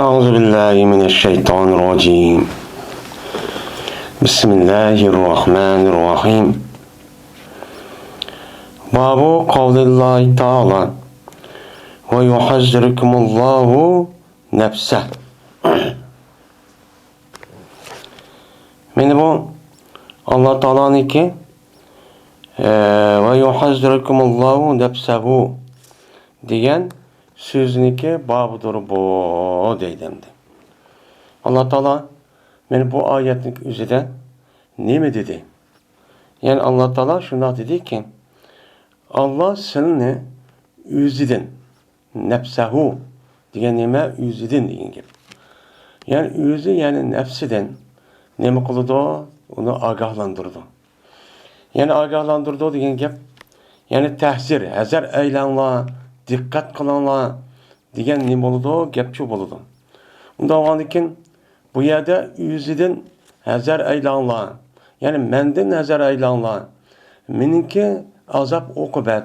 أعوذ بالله من الشيطان الرجيم. بسم الله الرحمن الرحيم. باب قول الله تعالى ويحذركم الله نفسه. Meni bu Allah Taala'nınki ve yuhazzirukumullahu nefsehu degan so'zniki babudur bu deydimdi. Allah Taala meni bu oyatning o'zida nima dedi? Yani Allah Taala shunday dediki, Allah seni o'zidan nefsehu degan nima o'zidan degan gap. Yani o'zi yani nefsidan nima qildi? Uni ogohlantirdi. Yani ogohlantirdi degan gap, yani tahzir, hazar aylanlar, diqqat qilinglar degan nima bo'ladi? Gap shu bo'ladi. Unda o'g'andikin bu yerda o'zidan hazar aylanlar, yani mendan hazar aylanlar. Meniki azob oqibat,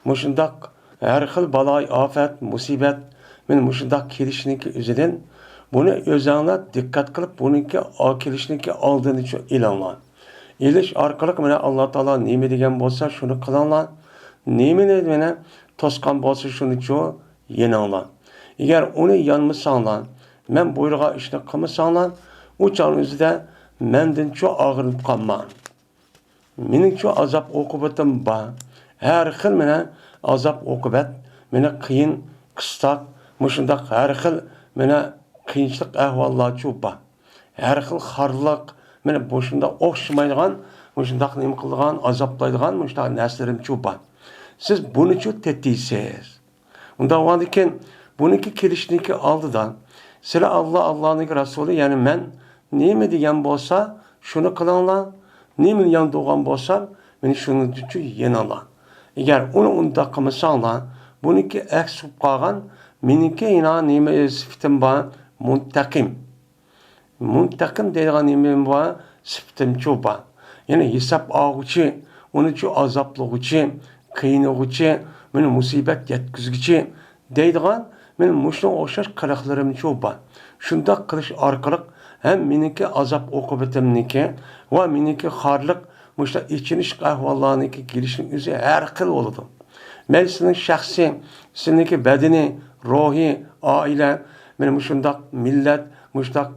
mushundaq har xil baloy, ofat, musibat men mushundaq kelishniki o'zidan buni o'zinglar diqqat qilib buniki kelishniki oldini e'lonlar. Elish orqali mana Alloh taolo nima degan bo'lsa shuni qilinglar. Nimani mana to'sqan bo'lsa shuni yeninglar. Agar uni yonmasanglar, men buyurgan ishni qilmasanglar, u chog'ning o'zida mendan og'irib qolman. Mening azob oqibatim bor. Har xil mana azob oqibat, meni qiyin, qistoq, mushundaq har xil mana qiyinchilik ahvollar bor. Har xil xorliq, mana bu shunda o'xshamaydigan, mushundaq nima qilgan, azoblaydigan mushundaq narsalar bor. Siz buni tetiysiz. Unda o'g'andikin buniki kelishniki oldidan sizlar Allohning rasuli, ya'ni men nima degan bo'lsa shuni qilinglar. Nima yondigan bo'lsa meni shuni uchun yeninglar. Agar uni unda qilmasanglar, buniki aks bo'lib qolgan, meniki yana nima sifatim bor? Muntaqim. Muntaqim degan nima bor? Sifatim bor. Ya'ni hisob oluvchi, uni azoblovchi, qiynag'uchi, meni musibat yetkazguchi deydigan men mushunga o'xshash qiliqlarim bor. Shunda qilish orqali ham meniki azob oqibatimniki va meniki xorliq, mushta ichinish ahvollarniki kelishning o'zi har xil bo'ladi. Men sizning shaxsiy, sizniki badani, ruhi, oila, men mushundaq millat, mushtaq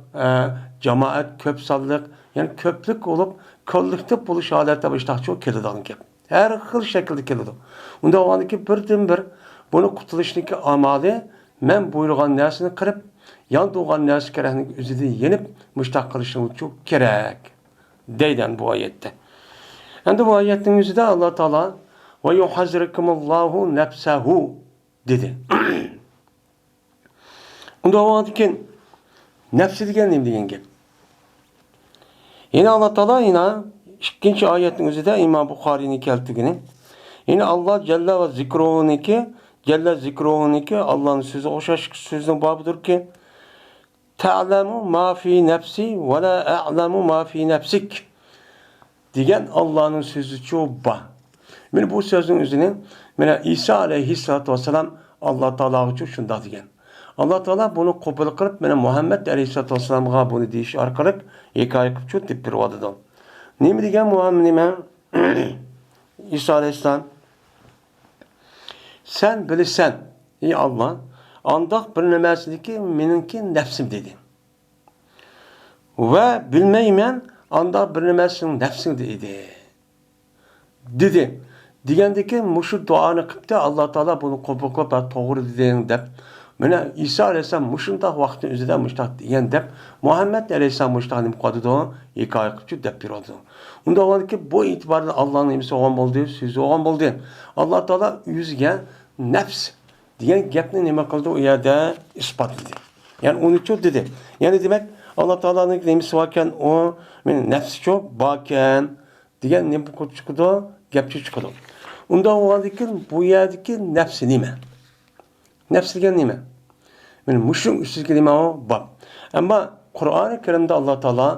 jamoat, ko'p sonliq, ya'ni ko'plik bo'lib, kollektiv bo'lish holatda mushtaq keladigan gap. Her xil shaklda keladi. Unda o'g'andiki birdan-bir buni qutulishniki amali men buyurgan narsani qilib, yon turgan narsa kerakning o'zida yenib mushtaq qilishim uchun kerak deydan bu oyatda. Endi bu oyatning o'zida Alloh taolo va yuhazzirukumullohu nafsahu dedi. Unda o'g'andiki nafsi degan nima degan gap? Yine Alloh taolo ikkinchi oyatning o'zida Imom Buxoriyning keltirgani. Yine Allah Celle ve Zikruhuniki, Celle Zikruhuniki Allah'ın sözü o'xshash so'zning bobidirki, ta'lamu ma fi nafsi ve la a'lamu ma fi nafsik degan Allah'ın sözü bor. Men bu so'zning o'zini mana İsa alayhissalatu vassalam Alloh taolo uchun shunday degan. Alloh taolo buni qabul qilib, mana Muhammad alayhissalatu vassalamga buni deyish orqali hikoya qilib deb beradi. Nima degan Muhammad nima? İsa alayhissalom sen bilirsen, ey Allah, andaq bir nimasiniki meningki nafsim dedi. Ve bilmeymen andaq bir nimasin nafsim dedi. Degandiki mushu duoni qilibdi, Alloh taolo buni qabul qilib to'g'ri deding deb. Mana İsa alayhissalom mushundaq vaqtning o'zida mushtaq degan deb Muhammad alayhissalom mushtaq nim qildi, hikoya qilib deb beradi. Unda o'g'andiki bu e'tiborda Allohning nimasi o'g'an bo'ldi, so'zi o'g'an bo'ldi. Alloh taolo o'ziga nafs degan gapni nima qildi? U yerda isbotladi. Ya'ni uni dedi. Ya'ni demak Alloh taoloning nimasi ekan, u men nafsi borkan degan nima chiqdi? Gap chiqdi. Unda o'g'andiki bu yerdagi nafsi nima? Nafs degan nima? Men mushung ustiga nima bor. Ammo Qur'oni Karimda Alloh taolo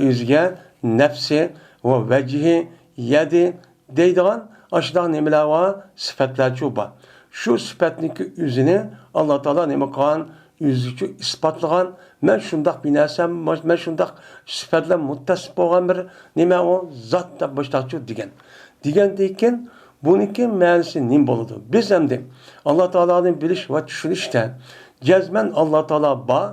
o'ziga nafsi va vajhi yadi deydigan ashudaq nimalar va sifatlar bor. Shu sifatniki o'zini Alloh taolo nima qilgan? o'zicha isbotlagan, men shundoq binasam, men shundoq sifatlar muttasib bo'lgan bir nima u zot deb boshqacha degandan keyin buniki ma'nosi nima bo'ladi? Biz endi Alloh taoloni bilish va tushunishda jazman Alloh taolo bor,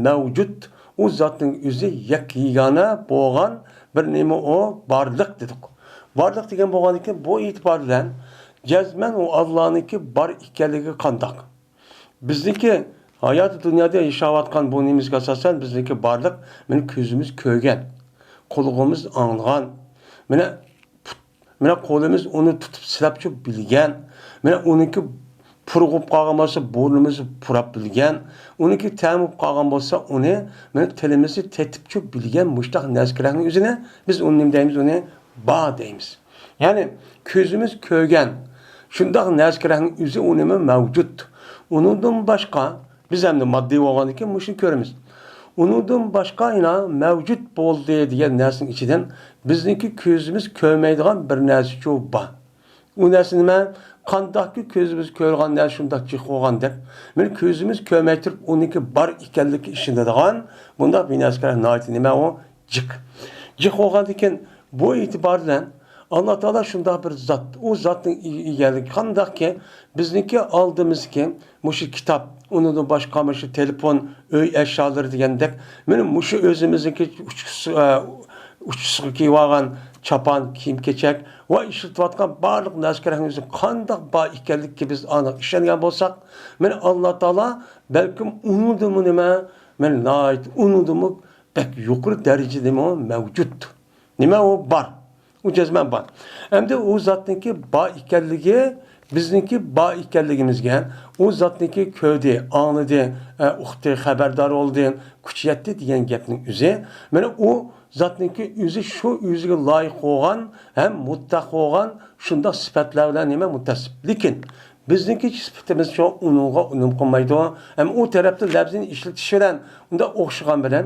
mavjud, u zotning o'zi yagona bo'lgan bir nima o barliq dedik. Barliq degan bo'lgan ekan, bu e'tibor bilan jazman u Allohniki bor ekanligi qandoq? Bizniki hayot dunyoda yashayotgan bu nimizga asosan bizniki barliq, meni ko'zimiz ko'rgan, qo'limiz anglagan, mana qo'limiz uni tutib silabchi bilgan, mana uniki purg'ib qolgan bo'lsa burnimizni purab bilgan, uniki tamib qolgan bo'lsa uni mana tilimizni tetibchi bilgan mushtaq nazkirlarning o'zini biz uni nima deymiz? Uni ba deymiz. Ya'ni ko'zimiz ko'rgan shundoq nazkirlarning o'zi unimi mavjud. Undan boshqa biz ham moddiy bo'lgan ekan mushuni ko'ramiz. Undan boshqa mavjud bo'ldi degan narsaning ichidan bizniki ko'zimiz ko'rmaydigan bir narsa shu bor. U narsa nima? Qandaqki ko'zimiz ko'rgan narsa shundoq jiq bo'lgan deb, men ko'zimiz ko'rmay turib uniki bor ekanligi ishonadigan bunda binoskar nima u jiq. Jiq bo'lgan ekan bu e'tibor bilan Alloh taolo shundoq bir zot, u zotning egaligi qandaqki bizniki oldimizki mushu kitob, undan boshqa mushu telefon, uy ashyolari degandek, men mushu o'zimizniki uchisiga kiyib olgan chapan, kiyim-kechak va ishlatayotgan barliq narsalarning o'zi qandoq bor ekanligiga biz aniq ishongan bo'lsak, men Alloh taolo balkim unudimi nima, men unudimi pek yuqori darajada mavjud. Nima u bor? U jazman bor. Endi u zotniki bor ekanligi bizniki bor ekanligimizga, u zotniki ko'rdi, angladi, uqdi, xabardor bo'ldi, kuchyapti degan gapning o'zi, mana u zotniki o'zi shu o'ziga loyiq bo'lgan, ham muttaq bo'lgan shunday sifatlar bilan nima muttasib. Lekin bizniki sifatimiz shu uningga unum qilmaydi. Ham u tarafda lafzini ishlatish bilan unda o'xshagan bilan,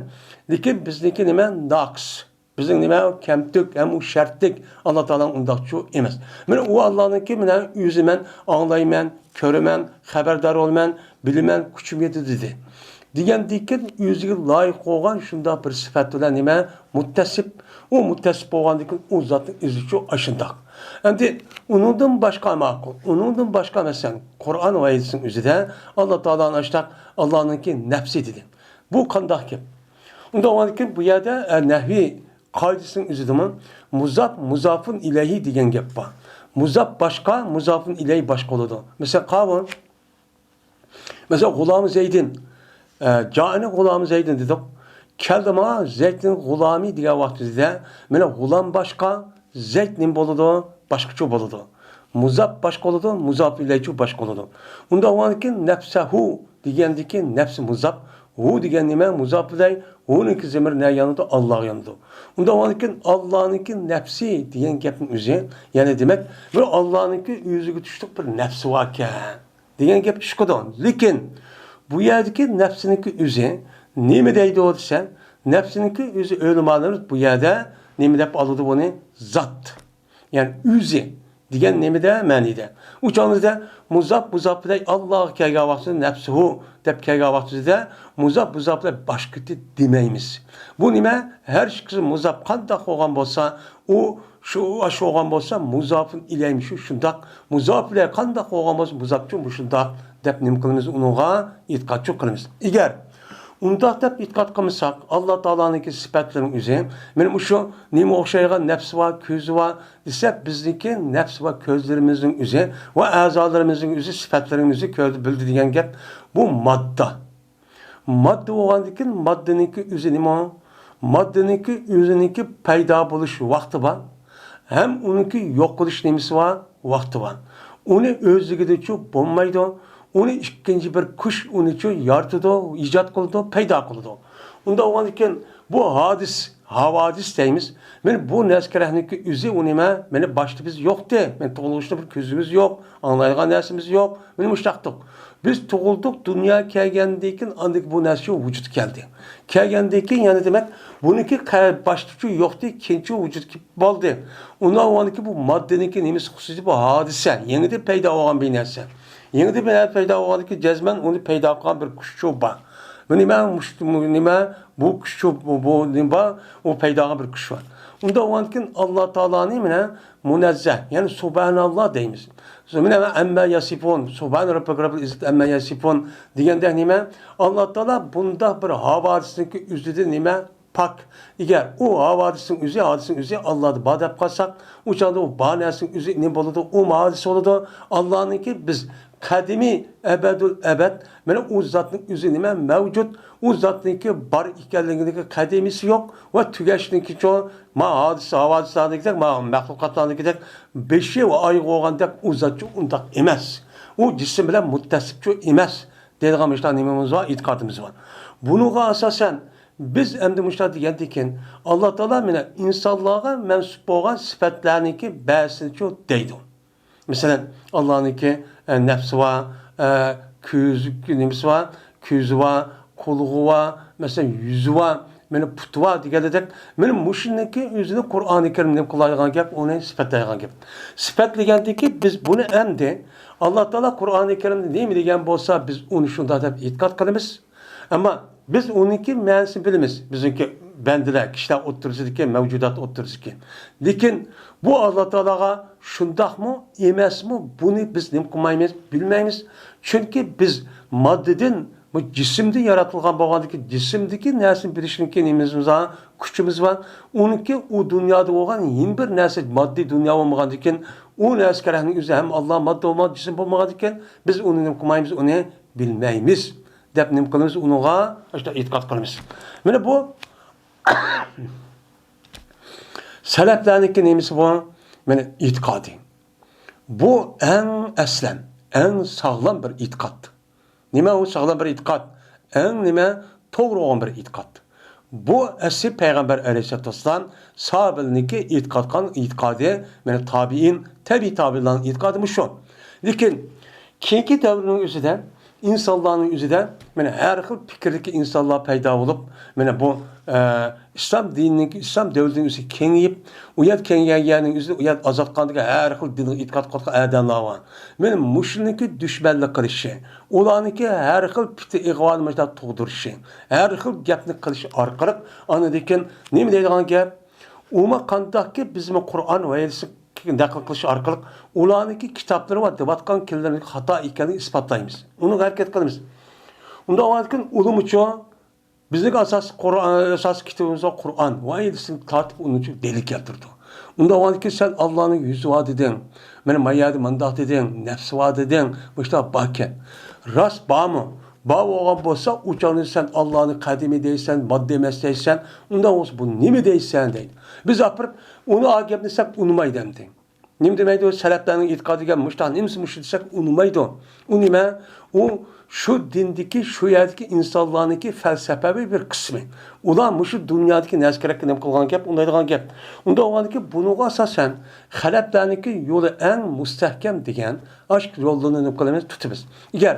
lekin bizniki nima naqs. Bizning nima kamtuk, ham u shartlik Alloh taolaning undaqchi emas. Mana u Allohniki bilan o'zi men anglayman, ko'raman, xabardor bo'lman, bilaman, kuchim yetadi dedi. Degandek o'ziga loyiq bo'lgan shunday bir sifat bilan nima muttasib, u muttasib bo'lgandan keyin u zotning o'zicha ashundoq. Endi uningdan boshqa ma'qul, uningdan boshqa masalan Qur'on va hadisning o'zida Alloh taolaning ashtaq Allohniki nafsi dedi. Bu qandoq gap? Unda o'nki bu yerda nahviy qoidasining o'zida muzofun ilayhi degan gap bor. Muzof boshqa, muzofun ilayhi boshqa bo'ladi. Masalan, qavun. Masalan, G'ulom Zaydin, Ja'ni G'ulom Zaydin dedik. Keldima Zaydning g'ulomi degan vaqtida, mana g'ulom boshqa, Zayd nim bo'ladi, boshqacha bo'ladi. Muzof boshqa bo'ladi, muzof ilayhi boshqa bo'ladi. Unda o'nki nafsahu degandiki nafsi muzof, hu degan nima muzof ilayhi, uniki zemir ne yanında Allah yanında. Unda onunki Allah'ınki nefsi diyen gapning o'zi, yani demek ve Allah'ınki o'ziga tushdiq bir nefsi var ekan degan gap chiqadi. Lekin bu yerdagi nefsiniki o'zi nima deydi o desa, nefsiniki o'zi o'limalarimiz bu yerda nima deb oladi buni? Zot. Yani o'zi degan nimada ma'nida. U chog'imizda muzof bilan Alloh kelgan vaqtida nafsuhu deb kelgan vaqtida muzof bilan boshqa demaymiz. Bu nima? Har ikki muzof qanday bo'lgan bo'lsa, u shu bo'lgan bo'lsa muzofun ilayhi shu shundoq, muzof bilan qanday bo'lgan bo'lsa muzofchu shundoq deb nim qilamiz, unga e'tiqod qilamiz. Agar undaq deb e'tiqod qilmasak, Alloh taolaning sifatlarining o'zi, men shu nima o'xshaydigan nafsi va ko'zi va desa, bizniki nafs va ko'zlarimizning o'zi va a'zolarimizning o'zi sifatlarimizni ko'rdi, bildi degan gap bu modda. Modda bo'lgandan keyin moddaniki o'zi nima? Moddaniki o'ziniki paydo bo'lish vaqti bor, ham uniki yo'q qilish nimasi bor, vaqti bor. Uni o'zligicha bo'lmaydi. Uni ikkinchi bir kuch unichu yaratadi, ijod qiladi, paydo qiladi. Unda o'g'andan bu havadis deymiz. Men bu narsalarniki o'zi u nima? Meni boshda biz yo'qdi. Men tug'ilishda bir ko'zimiz yo'q, anglaydigan narsamiz yo'q. Men mushtaqdik. Biz tug'ildik, dunyo kelgandan keyin andik bu narsa vujud keldi. Kelgandan keyin yani demak, buniki boshda yo'qdi, ikkinchi vujudga bo'ldi. Unda o'g'andan bu moddaniki nimasi xususiy bu hodisa, yangida paydo bo'lgan bir narsa. Yengide bir paydo bo'ldi ki jazman uni paydo qilgan bir kuch bor. Nima bu kuch bu nima u paydo qilgan bir kuch bor. Unda o'nkin Alloh taoloni mana munazzah, ya'ni subhanalloh deymiz. Mana amma yasifun, subhan rabbika rabbil izzati amma yasifun deganda nima? Alloh taolo bunda bir havosniki o'zida nima pak. Eğer o havadisinin üzeri Allah'ı badap kalsak, uçanda o banasının üzeri ne boludu, o hadis oludu. Allah'ınki biz kadimi ebedül ebed, yani o zatın üzeri nime mevcut, o zatınki bar ikenliğindeki kademisi yok ve tügeçliğindeki çoğu ma hadis, havadislerine gider, ma mahlukatlarına gider, beşi ve ayı oğandak o zatçı undak emez. O cisim bile muttasipçi emez. Dediğim işte nimemiz var, itikadımız var. Bunu asasen biz endi müştah degandikin Alloh taolo mana insonlarga mansub bo'lgan sifatlarniki ba'zini çok deydi. Masalan, Allohniki nafsi va ko'zi nimasi va ko'zi va qo'li va masalan yuzi va mana puti va deganidek mana mushunniki o'zini Qur'oni Karim deb qilayotgan gap, uni sifatlayotgan gap. Sifatлагandiki biz buni endi Alloh taolo Qur'oni Karimda nima degan bo'lsa biz uni shunday deb e'tiqod qilamiz. Ama biz onunki ma'nosini bilamiz. Bizimki bendiler, kişiler o'ttirsidiki, mevcudat o'ttirsidiki. Lekin bu Alloh taologa shundaqmi, emasmi, buni biz nim qilmaymiz, bilmaymiz. Chunki biz moddadan bu jismda yaratilgan bo'lgandiki, jismdagi narsani bilishninki nimamiz var, kuchimiz var. Uniki u dunyoda bo'lgan yin bir narsa moddiy dunyo bo'lmagandan keyin u narsalarning o'zi ham Alloh modda bo'lmagan, jism bo'lmagandan keyin biz uni nim qilmaymiz, uni bilmaymiz. Dep nim qilamiz, unuğa işte e'tiqod qilamiz. Mana bu salaflarniki nemisi bu? Mana e'tiqodi. Bu en aslan, en sağlam bir e'tiqod. Nima u sağlam bir e'tiqod? En nima to'g'ri bo'lgan bir e'tiqod. Bu asli payg'ambar alayhissalatu vassalam sahabelarniki e'tiqod qilgan e'tiqodi, mana tabi'in tabi'larning e'tiqodi shu. Lekin keyingi davrning o'zida İnsanların yüzünden her xil fikirdeki insanlar payda olup bu İslam dininin, İslam devletinin yüzü kengiyip uyat kengeyenin yüzü uyat azatkandığı her xil dinin itikat qatqan adamlar var. Muşriniki düşmanlık qilishi, ularniki her xil fikri ig'volanmashlar tug'dirishi, her xil gapni qilish orqali anadekin nima deydigan gap? Uma qandaqki bizmi Qur'on va hadis naql qilish orqali ularniki kitoblari va debatgan kellarning xato ekanini isbotlaymiz. Uni harakat qilamiz. Unda ovatkin ulum uchun bizning asas kitobimiz Qur'on va hadisni tartib uni uchun dalil keltirdi. Unda ovatkin sen Allohning yuzi va deding, mana mayadi mandoq deding, nafsi va deding, bu ishlar barkan. Ras bormi? Bor bo'lgan bo'lsa, uchani sen Allohni qadimi deysan, modda emas deysan, unda bu nima deysan deydi. Biz apirib uni gapni desek unmaydi demdi. Nima demaydi? O salaflarning e'tiqodiga mushtaq nimasi mush desak unmaydi. U nima? U shu dindagi, shu yerdagi insonlarniki falsafaviy bir qismi. Ular mushu dunyodagi narsalarga nima qilgan gap, undaydigan gap. Unda o'g'aniki bunuga asosan xalaflarniki yo'li eng mustahkam degan aşk yo'lini nima qilamiz, tutamiz. Agar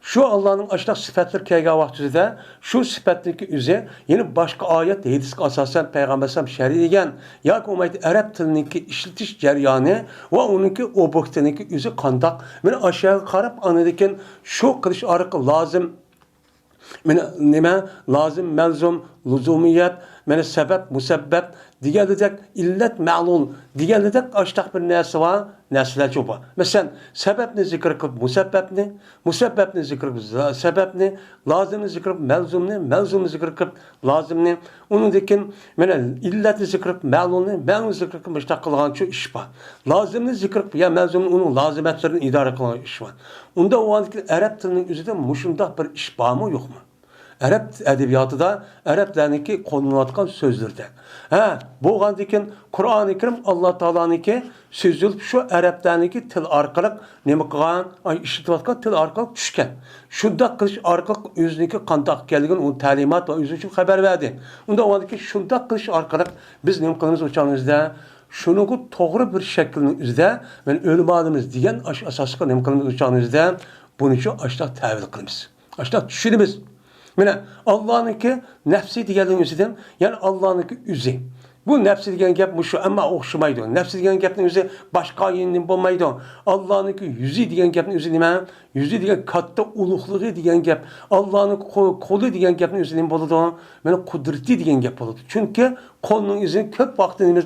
şu Allah'ın aşağıda sıfatları kelgen vaxtida şu sıfatniki üzü yeni başka ayet hadisga asasen Peygamber sallam şer'igen yoki umaydi Arap tilindeki işletish jarayoni va uniki obyektiniki üzü qandaq. Meni aşağı qarab anadikin şu qilish orqali lozim nima lozim malzum luzumiyat mana sabab musabbab deganidek illat ma'lul deganidek ashtaq bir narsa va narsalar ko'p. Masalan, sababni zikr qilib musabbabni zikr qilib sababni, lozimni zikr qilib malzumni zikr qilib lozimni, uningdekin mana illatni zikr qilib ma'lulni zikr qilib ashtaq qilgan shu ish bor. Lozimni zikr qilib ya malzumni uning lozimatlarini idora qilgan ish bor. Unda o'zaki arab tilining o'zida mushundaq bir ish bormi, yo'qmi? Arab edebiyatida Araplarniki qo'llanayotgan so'zlarda. Bo'lgandikin Qur'oni Karim Alloh taolaniki so'zilib shu Arablarniki til orqali nima qilgan, ishlatayotgan til orqali tushgan. Shunda qilish orqali o'ziniki qandoq ekanligini u ta'limot va o'zi uchun xabar berdi. Unda o'g'andiki shunda qilish orqali biz nima qilamiz o'chanimizda shuningki to'g'ri bir shaklning o'zida men o'lmaimiz degan asosga nima qilamiz o'chanimizda buni shu ashta ta'vil qilamiz. Ashta tushunamiz. Mana Allah'ınki nefsi diyelim yüzüden, yani Allah'ınki üzü. Bu nefsi degan gap mushu, ammo o'xshamaydi. Nefsi degan gapning o'zi boshqa yengil bo'lmaydi. Allohning yuzi degan gapning o'zi nima? Yuzi degan katta ulug'ligi degan gap. Allohning qo'li degan gapning o'zi nima bo'ladi? Mana qudrati degan gap bo'ladi. Chunki qo'lning o'zi ko'p vaqt nima?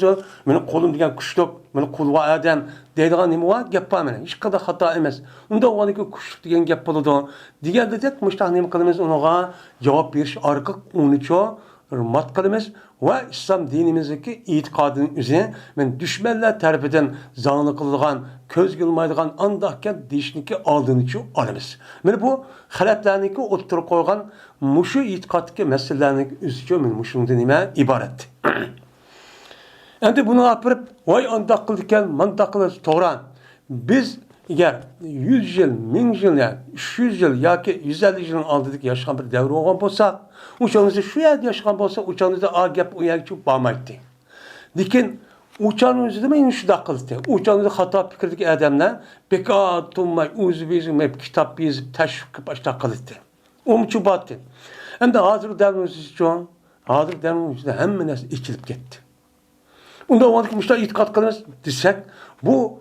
Mana qo'lim degan kuchli, mana qo'l va odam deydigan nima bor? Gap bor mana. Hech qanday xato emas. Unda o'ning kuchli degan gap bo'ladi. Degandek mushtaq nima qilamiz? Unga javob berish orqali unicho hurmat qilamiz va islom dinimizdagi e'tiqodining o'zini men dushmanlar tarafidan zonni qilgan, ko'z yilmaydigan andaqqa deyishniki oldini olamiz. Mana bu xalqlarniki o'ttirib qo'ygan mushu e'tiqodga masalalarning o'zicha men mushundan nima iborat. Endi buni olib, voy andaq qildikan, mandaq qilish to'g'ri. Biz eğer 100 yıl, 1000 yıl, yani 300 yıl ya ki 150 yılın aldık yaşayan bir devre olan olsa, uçağınızda şu yerde yaşayan olsa, uçağınızda ağ gap uyak çok bağmaydı. Dikin, uçağınızda da mı şu da kıldı? Uçağınızda hata fikirdeki adamlar, pek tunmay, uzun bizim hep kitap yazıp, teşvik başta kıldı. O mu çubattı? Hem de hazır devrimiz için, hazır devrimiz hemen nasıl içilip gitti. Bunda o anki itikat kılınız desek, bu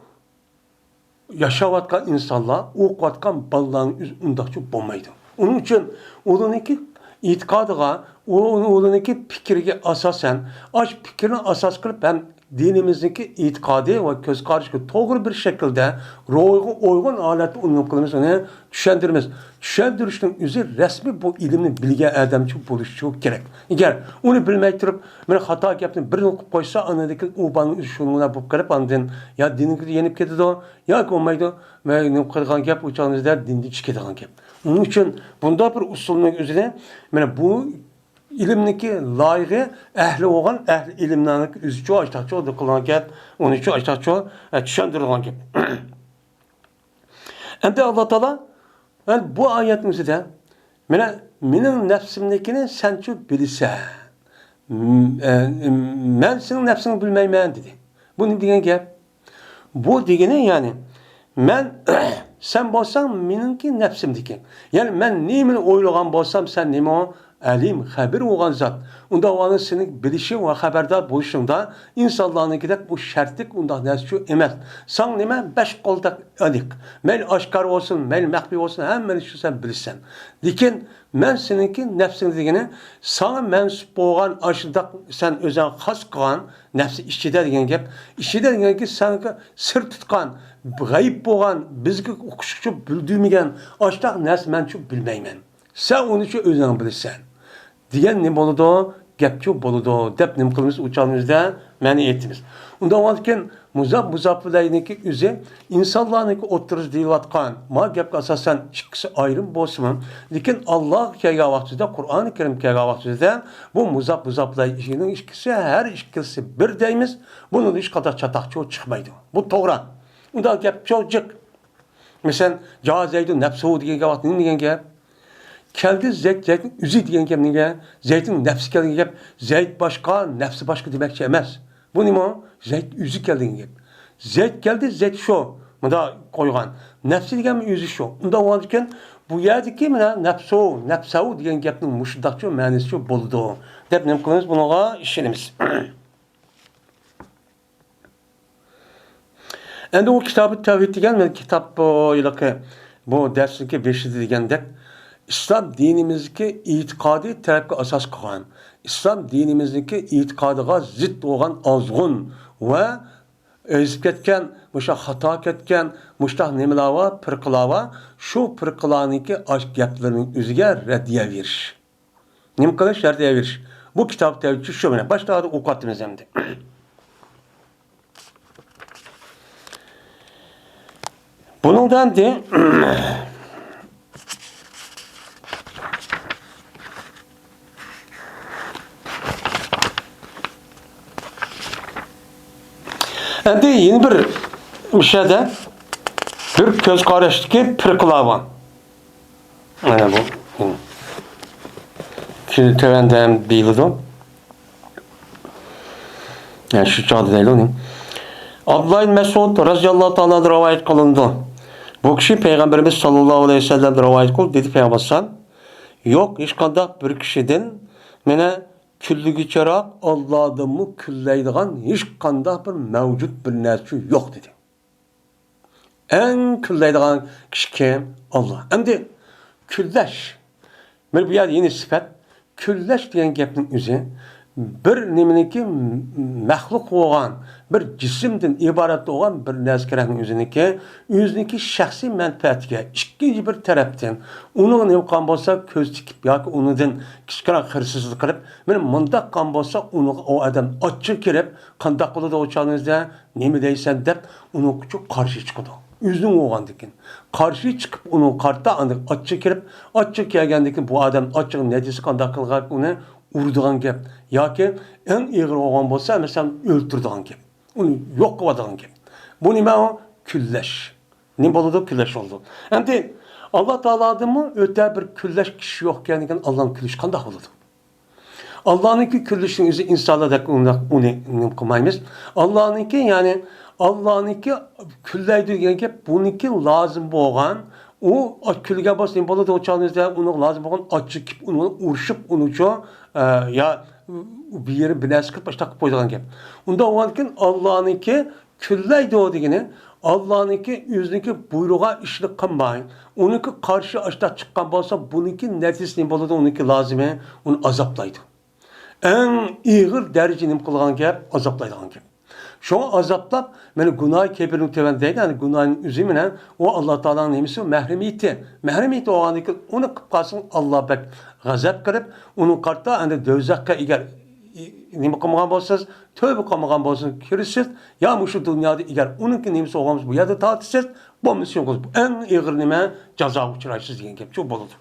yaşavatkan insanlar, okuvatkan balların undakçı olmaydı. Onun için onunki itikadıga, onunki fikirge asasen, aç fikrini asas kılıp hem dinimizdeki itikadı ve göz karşılığı doğru bir şekilde uygun aletli unum kılımız, onu düşündürmez. Düşündürüşün üzeri resmi bu ilimini bilge adamcı buluşu gerek. Eğer onu bilmek durup, ben hata yaptım, birini okup koysa, anadaki ubanın şununa bu kırıp andın, ya dinini yenip gitti o, ya olmaydı, ve ne kırgan yap, uçağınızda dindi çıkıdan yap. Onun için bunda bir usulünün üzerine, bu ilimdeki layığı ehli olan ehli ilimlerin üzü çoğu açtak çoğu da kılan gap, onu çoğu açtak çoğu düşündürülen gap. Hem de Allah Teala bu ayetimizde de benim nefsimdekini sen çok bilirsen, ben senin nefsini bilmeymen dedi. Bu ne diyen gap? Bu degeni yani ben sen bolsan benimki nefsimdeki. Yani ben neyimin oylagan bolsam sen neyim o? Alim, haber olan zat. Onda onun senin bilişin ve haberdar buluşunda insanlarınki bu şartlık onda nesçu emez. Sen neyme 5 koldak alık. Mel aşkar olsun, mel mehbi olsun hemen şu sen bilirsen. Lakin ben seninki nefsin degeni sana mensup olan aşırdak sen özen has kılan nefsi işçide degen gap. İşçide degen ki sen sır tutkan, gayip olan, bizgi okuşukçu bildiğimigen aşırdak nes mensup bilmeymen. Sen onu şu özen bilirsen. Diyen ne boludu? Gepçu boludu. Dep ne kılımız uçağımızda məni etimiz. Ondan varken muzaplılarındaki üzü insanlarındaki oturuz deyilatkan ma gep asasen çıkısı ayrım bosman. Lakin Allah kegavahtızda, Kur'an-ı Kerim kegavahtızda bu muzaplılarının işkisi her işkisi bir deyimiz. Bunun iş kadar çatakçı çıkmaydı. Bu doğru. Ondan gepçu cık. Mesela cazeydu nefsuhu diye gavaht ne diyen gep? Keldi zeytin üzü diyen gep ne? Zeytin nefsi geldiğin gep. Zeyt başka, nefsi başka demekçi emez. Bu ne mi? Zeyt üzü geldiğin gep. Zeyt geldi, zeyt şu. Bunda koygan. Nefsi diyen üzü şu. Bunda olurken bu yerdeki nefsahu diyen gepnin muşudakçı, manisi buldu. Dep ne kılınız buna işlerimiz. Endi o kitabı tevhid degan kitap bu dersdeki 5'i degandek İslam dinimizdeki itikadi tarafga asas qilgan, İslam dinimizdeki itikadiga zid bo'lgan ozg'un ve o'zib ketgan, o'sha xato ketgan, mushtaq nimalar va firqalar va shu firqalarniki gaplarining o'ziga raddiya berish. Nima qilish, raddiya berish. Bu kitap tevhid shu bilan boshqa o'qitimiz hamda. Bundan de endi yeni bir şeyde bir göz karıştaki firqalar var. Mana bu. Şimdi tövende hem deyildi. Yani şu çağda değil onun. Abdullah ibn Mesud radıyallahu ta'ala rivayet kılındı. Bu kişi Peygamberimiz sallallahu aleyhi ve sellem rivayet kıldı. Dedi Peygamber yok hiç kadar bir kişiden mene külligicharoq Allohdanmi kullaydigan hech qanday bir mavjud bir narsa yo'q dedi. Eng kullaydigan kishi kim? Alloh. Endi kullash. Mana bu yerda yeni sifat kullash degan gapning o'zi bir nimaniki maxluq bo'lgan, bir jismdan iborat bo'lgan bir narsaning o'ziniki shaxsiy manfaatiga ikkinchi bir tarafdan uni nima qilgan bo'lsa ko'z tikib yoki unidan kichkina xirsizlik qilib, mana mundaq qilgan bo'lsa uni o odam ochiq kirib, qanday qiladi o'chaningizda nima deysan deb uni qarshi chiqadi. Üzün olgandikin. Karşı çıkıp onun kartta andık açık kirip açık kelgendikin bu adam açık nedisi kandak kılgap onu urduğan gap. Ya ki en iğir olgan bolsa mesela öldürdüğün gap. Onu yok kıladığın gap. Bu nime o? Külleş. Ne boludu? Külleş oldu. Hem de Allah Teala'da mı öte bir külleş kişi yok kendiken Allah'ın külleş kandak oldu. Allah'ınki küllüşün üzü insanla da onu kılmayız. Allah'ınki yani Allah'ınki küllaydigan gap buniki lazım bo'lgan u külga bosing bo'ladi o'chaningizda uni lazım bo'lgan ochib uni urishib unucho ya bir yeri bilas qilib boshqa qilib qo'yadigan gap. Unda o'lgan Allah'ınki küllaydi degani Allah'ınki o'ziniki buyrug'a ishlik qilmay, uniki qarshi ashta chiqqan bo'lsa buniki natijasi bo'ladi, uniki lazimi uni azoblaydi. En iğir derece nim kılgan gap azaplaydigan gap. Şoňa azaplap, meni günah kebirini teven deydi, yani günahın üzümüne o Allah Teala'nın nemisi mahremiyeti. Mahremiyeti oğaniki onu kıp kalsın Allah bek gazap kırıp, onun kartta hani dövzakka eğer nemi kılmagan bolsanız, tövbe kılmagan bolsanız kirisiz, ya şu dünyada eğer onunki nemisi oğamız bu ya da tatisiz, bu misyon kılız. En iğir nime caza uçuraysız diyen gap çok boludu.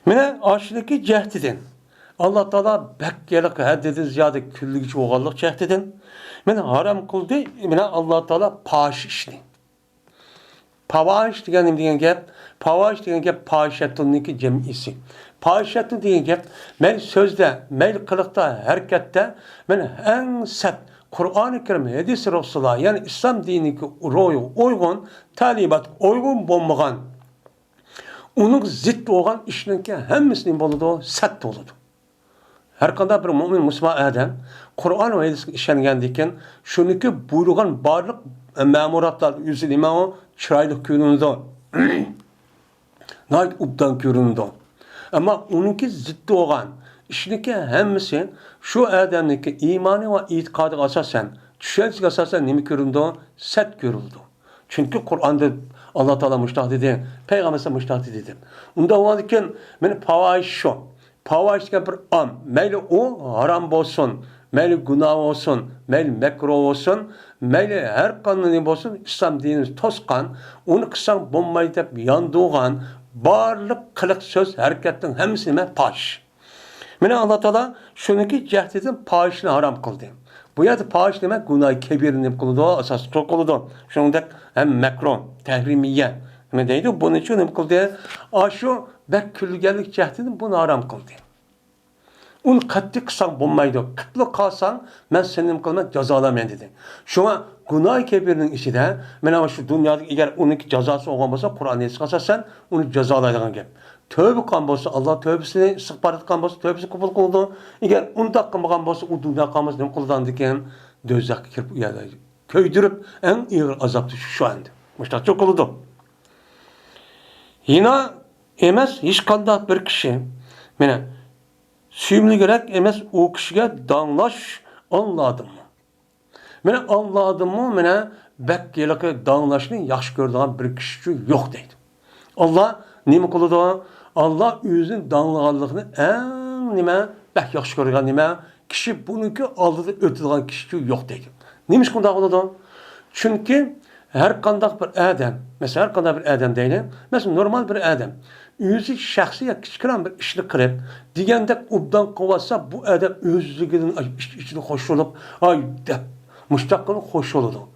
Mene aşıdaki cehdidin. Allah Teala bekkelik haddedin ziyade külligiç oğallık cehdedin. Mene haram kıldı, mene Allah Teala paş işini. Pavaş diyen gap, pavaş diyen gap paşetuniki cem'isi. Paşetun diyen gap, men sözde, men kılıkta, harekette, men en set, Kur'an-ı Kerim, hadis-i Resulullah, yani İslam diniki royu uygun, talibat uygun bulmagan, onun zıt olan işinki hemmisinin boludu, set oludu. Her kadar bir mümin Müslüman adam Kur'an ve hadis işlengendikken şuniki buyruğun barlık memuratlar yüzü o çıraylık görünüdü. Nayt ubdan görünüdü. Ama onunki zıttı olan işiniki hemmisi şu adamdaki imanı ve itikadı asasen düşüncesi asasen nemi göründü? Set görüldü. Çünkü Kur'an'da Allah Teala müştah dedi, Peygamber'e müştah dedi. Onda o dikken beni pavayiş şu. Pavayiş bir am. Meyli o haram olsun, meyli günah olsun, meyli mekruh olsun, meyli her kanuni olsun, İslam dinimiz toskan, onu kısan bulmayı deyip yandığın barlık kılık söz hareketin hemsine paş. Mene Allah Teala şununki cehdedin paşını haram kıldı. Bu yerde paş demek günah kebirini kıldı, asas çok kıldı. Şununda hem mekruh, tehrimiye. Ne deydi? Bunun için ne kıldı? Aşu bek külgellik cehdedin bunu haram kıldı. Onu katli kısan bulmaydı. Kıtlı kalsan ben senin kılmak cezalamayın dedi. Şuna günah kebirinin işi de ben şu dünyada eğer onun cezası olmasa Kur'an'ı eskasa sen onu cezalayacağın gibi. Tövbe kan bolsa Allah tövbesini istiğfar etken bolsa tövbesi kabul kıldı. Eğer onu da kılmagan bolsa o dünya kalmaz ne kıldan diken dözak kirip uyada köydürüp en ağır azap düşü şu anda. Müştak çok oldu. Yine emes hiç kanda bir kişi mene süymlü gerek emes o kişiye danlaş anladım. Mene anladım mı mene bek gelaki danlaşını yaş gördüğün bir kişi yok deydi. Allah nime kılıdı? Allah özünün danlığanlığını en nime bek yaş gördüğün nime kişi bununki aldığı ötüdüğün kişi yok deydi. Neymiş kunda kılıdı? Çünkü her kandak bir adam, mesela her kandak bir adam değil, mesela normal bir adam, özü şahsiye küçükren bir işini kırıp, digende ubdan kovasa bu adam özlüğünün içine hoş olup, ay de, müştakkının hoş oldu.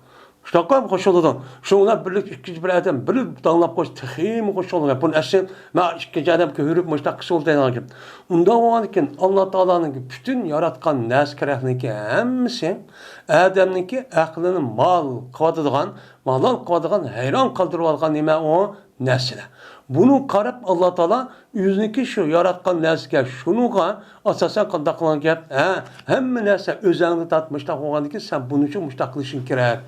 Müştakkının hoş oldu. Şuna birlik ikinci bir adam, bir danlap koş, tıxim hoş oldu. Bunun esin, ma ikinci adam köhürüp müştakkısı oldu deyinler gibi. Ondan o anken Allah Teala'nın bütün yaratkan neskerehindeki hemisi, Adam'nınki aklını mal kıvadıdığan, malal kıvadıdığan, heyran kaldırıp algan nime o nesile. Bunu qarab Allah Taala o'ziniki shu yaratgan narsaga shunuga asosan qanday qilgan gap? Hamma narsa o'zingni tatmishda bo'lgandan keyin sen buni uchun mushtaq qilishing kerak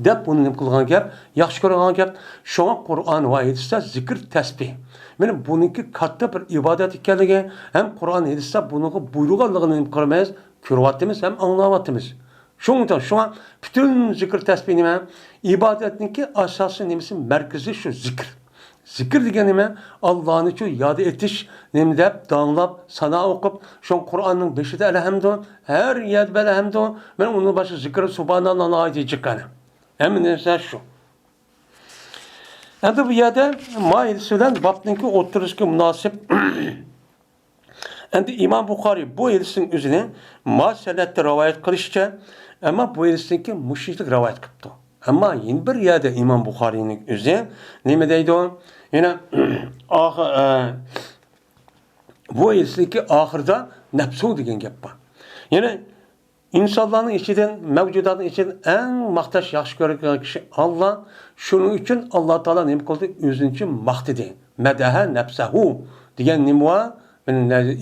deb buni nima qilgan gap? Yaxshi ko'rgan gap. Shunga Qur'on va hadisda zikr tasbih. Mana buniki katta bir ibodat ekanligi ham Qur'on hadisda buniga buyurganligini nima qilmaymiz? Ko'ryapmiz ham anglayapmiz. Şundan şuna bütün zikr tasbih nima? İbadetninki asası nemisi merkezi şu zikr. Zikr degani nima? Allah'ını şu yad etiş, nima deb danlab, sana o'qib, şu Qur'onning beshida alhamdu, her yerde alhamdu, men uni başı zikr subhanallah aytacakani. Hamma narsa shu. Endi bu yerda Mail bilan babninki o'tirishga munosib Endi İmam Buxoriy bu hadisning o'zini masalatda rivoyat qilishicha, ammo bu hadisniki mushrik rivoyat qilibdi. Ammo yana bir yerda İmam Buxoriyning o'zi nima deydi? Yana bu hadisniki oxirida nafsu degan gap bor. Yana insonlarning ichidan, mavjudotning ichidan eng maqtash yaxshi ko'rgan kishi Allah. Shuning uchun Alloh taolo nima qildi? O'zini uchun maqtadi. Madaha nafsahu degan nima?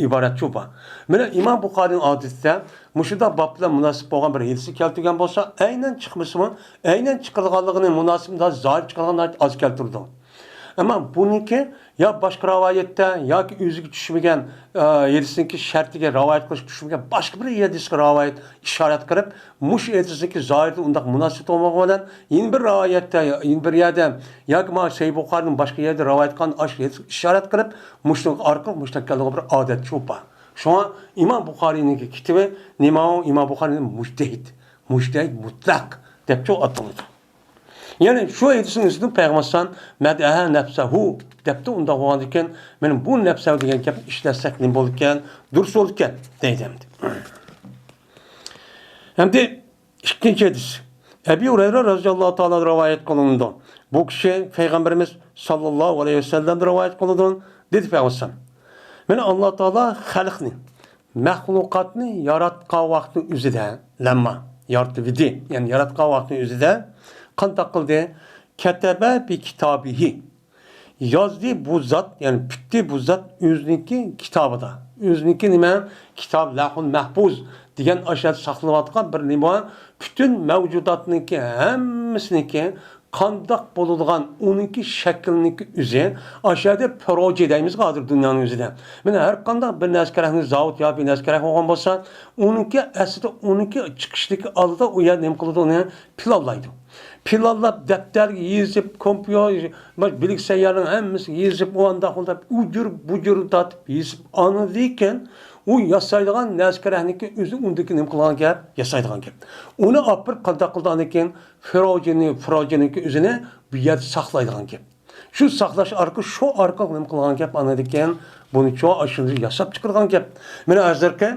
iborat şu var. Mana İmam Buxorining odisida mushunda bablar munosib bo'lgan bir hadisi keltirgan bo'lsa, aynan chiqmisimi, aynan chiqilganligini munosibda zohir chiqilganlar az keltirdi. Ama buniki ya boshqa rivoyatda yoki o'ziga tushmagan hadisiniki shartiga rivoyat qilish tushmagan boshqa bir hadisga rivoyat ishorat qilib, mush hadisiniki zohirda undaq munosib bo'lmagan yana bir rivoyatda, yana bir yerda yoki ma Sahih Buxorining boshqa yerda rivoyat qilgan ishorat qilib, mushning orqali mushtaqalligi bir odat cho'pa. Shunga İmam Buxoriyning kitobi nima? İmam Buxoriyning mujtahid mutlaq deb ataladi. Yani şu hadisin üstünde Peygamber'den med'aha nefsehu depti unda olduğundan benim bu nefsehu diyen gap işletsek ne bolurken, dursa olurken deydim. Hem de ikinci hadis. Ebu Hureyre radıyallahu ta'ala rivayet kılındı. Bu kişi Peygamberimiz sallallahu aleyhi ve sellem rivayet kılındı. Dedi Peygamber. Yani Allah Teala halkını, mahlukatını yaratkan vaktin üzerinde, lemma, yarattı vidi, yani yaratkan vaktin üzerinde qanday qildi? Kataba bi kitabihi. Yazdı bu zat, yani bitti bu zat o'ziniki kitobida. O'ziniki nima? Kitob lahul mahfuz degan ashad saqlanayotgan bir nima? Bütün mavjudotniki hammasiniki qanday bo'ladigan uniki shakliniki o'zi ashada proje deymiz hozir dunyoning o'zida. Mana har qanday bir narsaning zavod yoki bir narsa bo'lgan bo'lsa, uniki aslida uniki chiqishligi oldida u yer nima qiladi? Uni planlaydi. Planlab defterga yezib, kompyuter, bilgisayarning hammasi yezib, u anda qilib, bujur tatib yezib anlaydigan, u yasaydigan narsalarniki o'zi undagi nima qilgan gap, yasaydigan gap. Uni olib qanday qilgan ekan, firojiniki o'zini bu yerda saqlaydigan gap. Shu saqlash orqali shu orqali nima qilgan gap anlaydigan, buni cho ashuni yasab chiqargan gap. Mana hozirki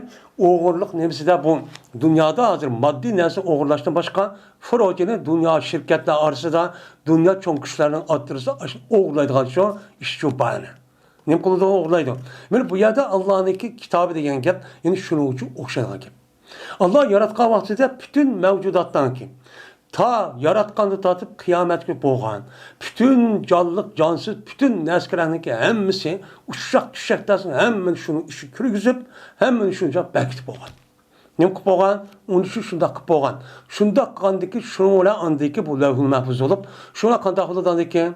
o'g'irlik nimasida bu dunyoda hozir moddiy narsa o'g'irlashdan boshqa firojini dunyo shirkatlar orasida dunyo cho'ng kuchlarning o'rtasida o'g'irlaydigan shu ish shu bani. Nima qiladi o'g'irlaydi? Mana bu yerda Allohniki kitobi degan gap, ya'ni shuning uchun o'xshagan gap. Alloh yaratgan vaqtida bütün mavjudotdanki ta yaratgandan tortib qiyomatga bo'lgan bütün jonliq jonsiz bütün narsalarniki hammasi ushshaq tushshaqdasin hammani shuni ishi kirgizib hammani shuncha bekitib bo'lgan. Nima qilib bo'lgan? Uni shunday qilib bo'lgan. Shunday qilgandiki shuni bilan andiki bu lavhul mahfuz bo'lib, shuna qanday qiladi ekan?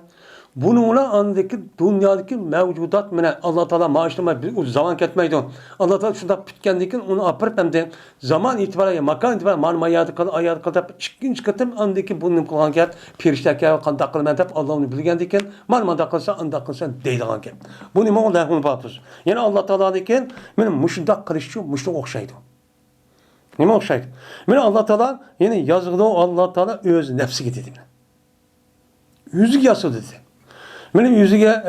Bununla andaki dünyadaki mevcudat mene Allah Teala maaşlama o zaman ketmeydi. Allah Teala şunda bitkendikin onu apırıp hem de zaman itibariyle makan itibariyle manma ayadı kadar çıkınç katım andaki bunun kılan gel pirişteki kandak kılmen tep Allah onu bilgendikin manmada kılsa anda kılsa değil olan gel. Bu ne mi oldu bunu bakıyoruz. Yani Allah Teala diken benim muşundak kırışçı muşluk okşaydı. Ne mi okşaydı? Yani Allah Teala yani yazıda Allah Teala öz nefsi getirdi. Yüzü yası dedi. Benim yüzüge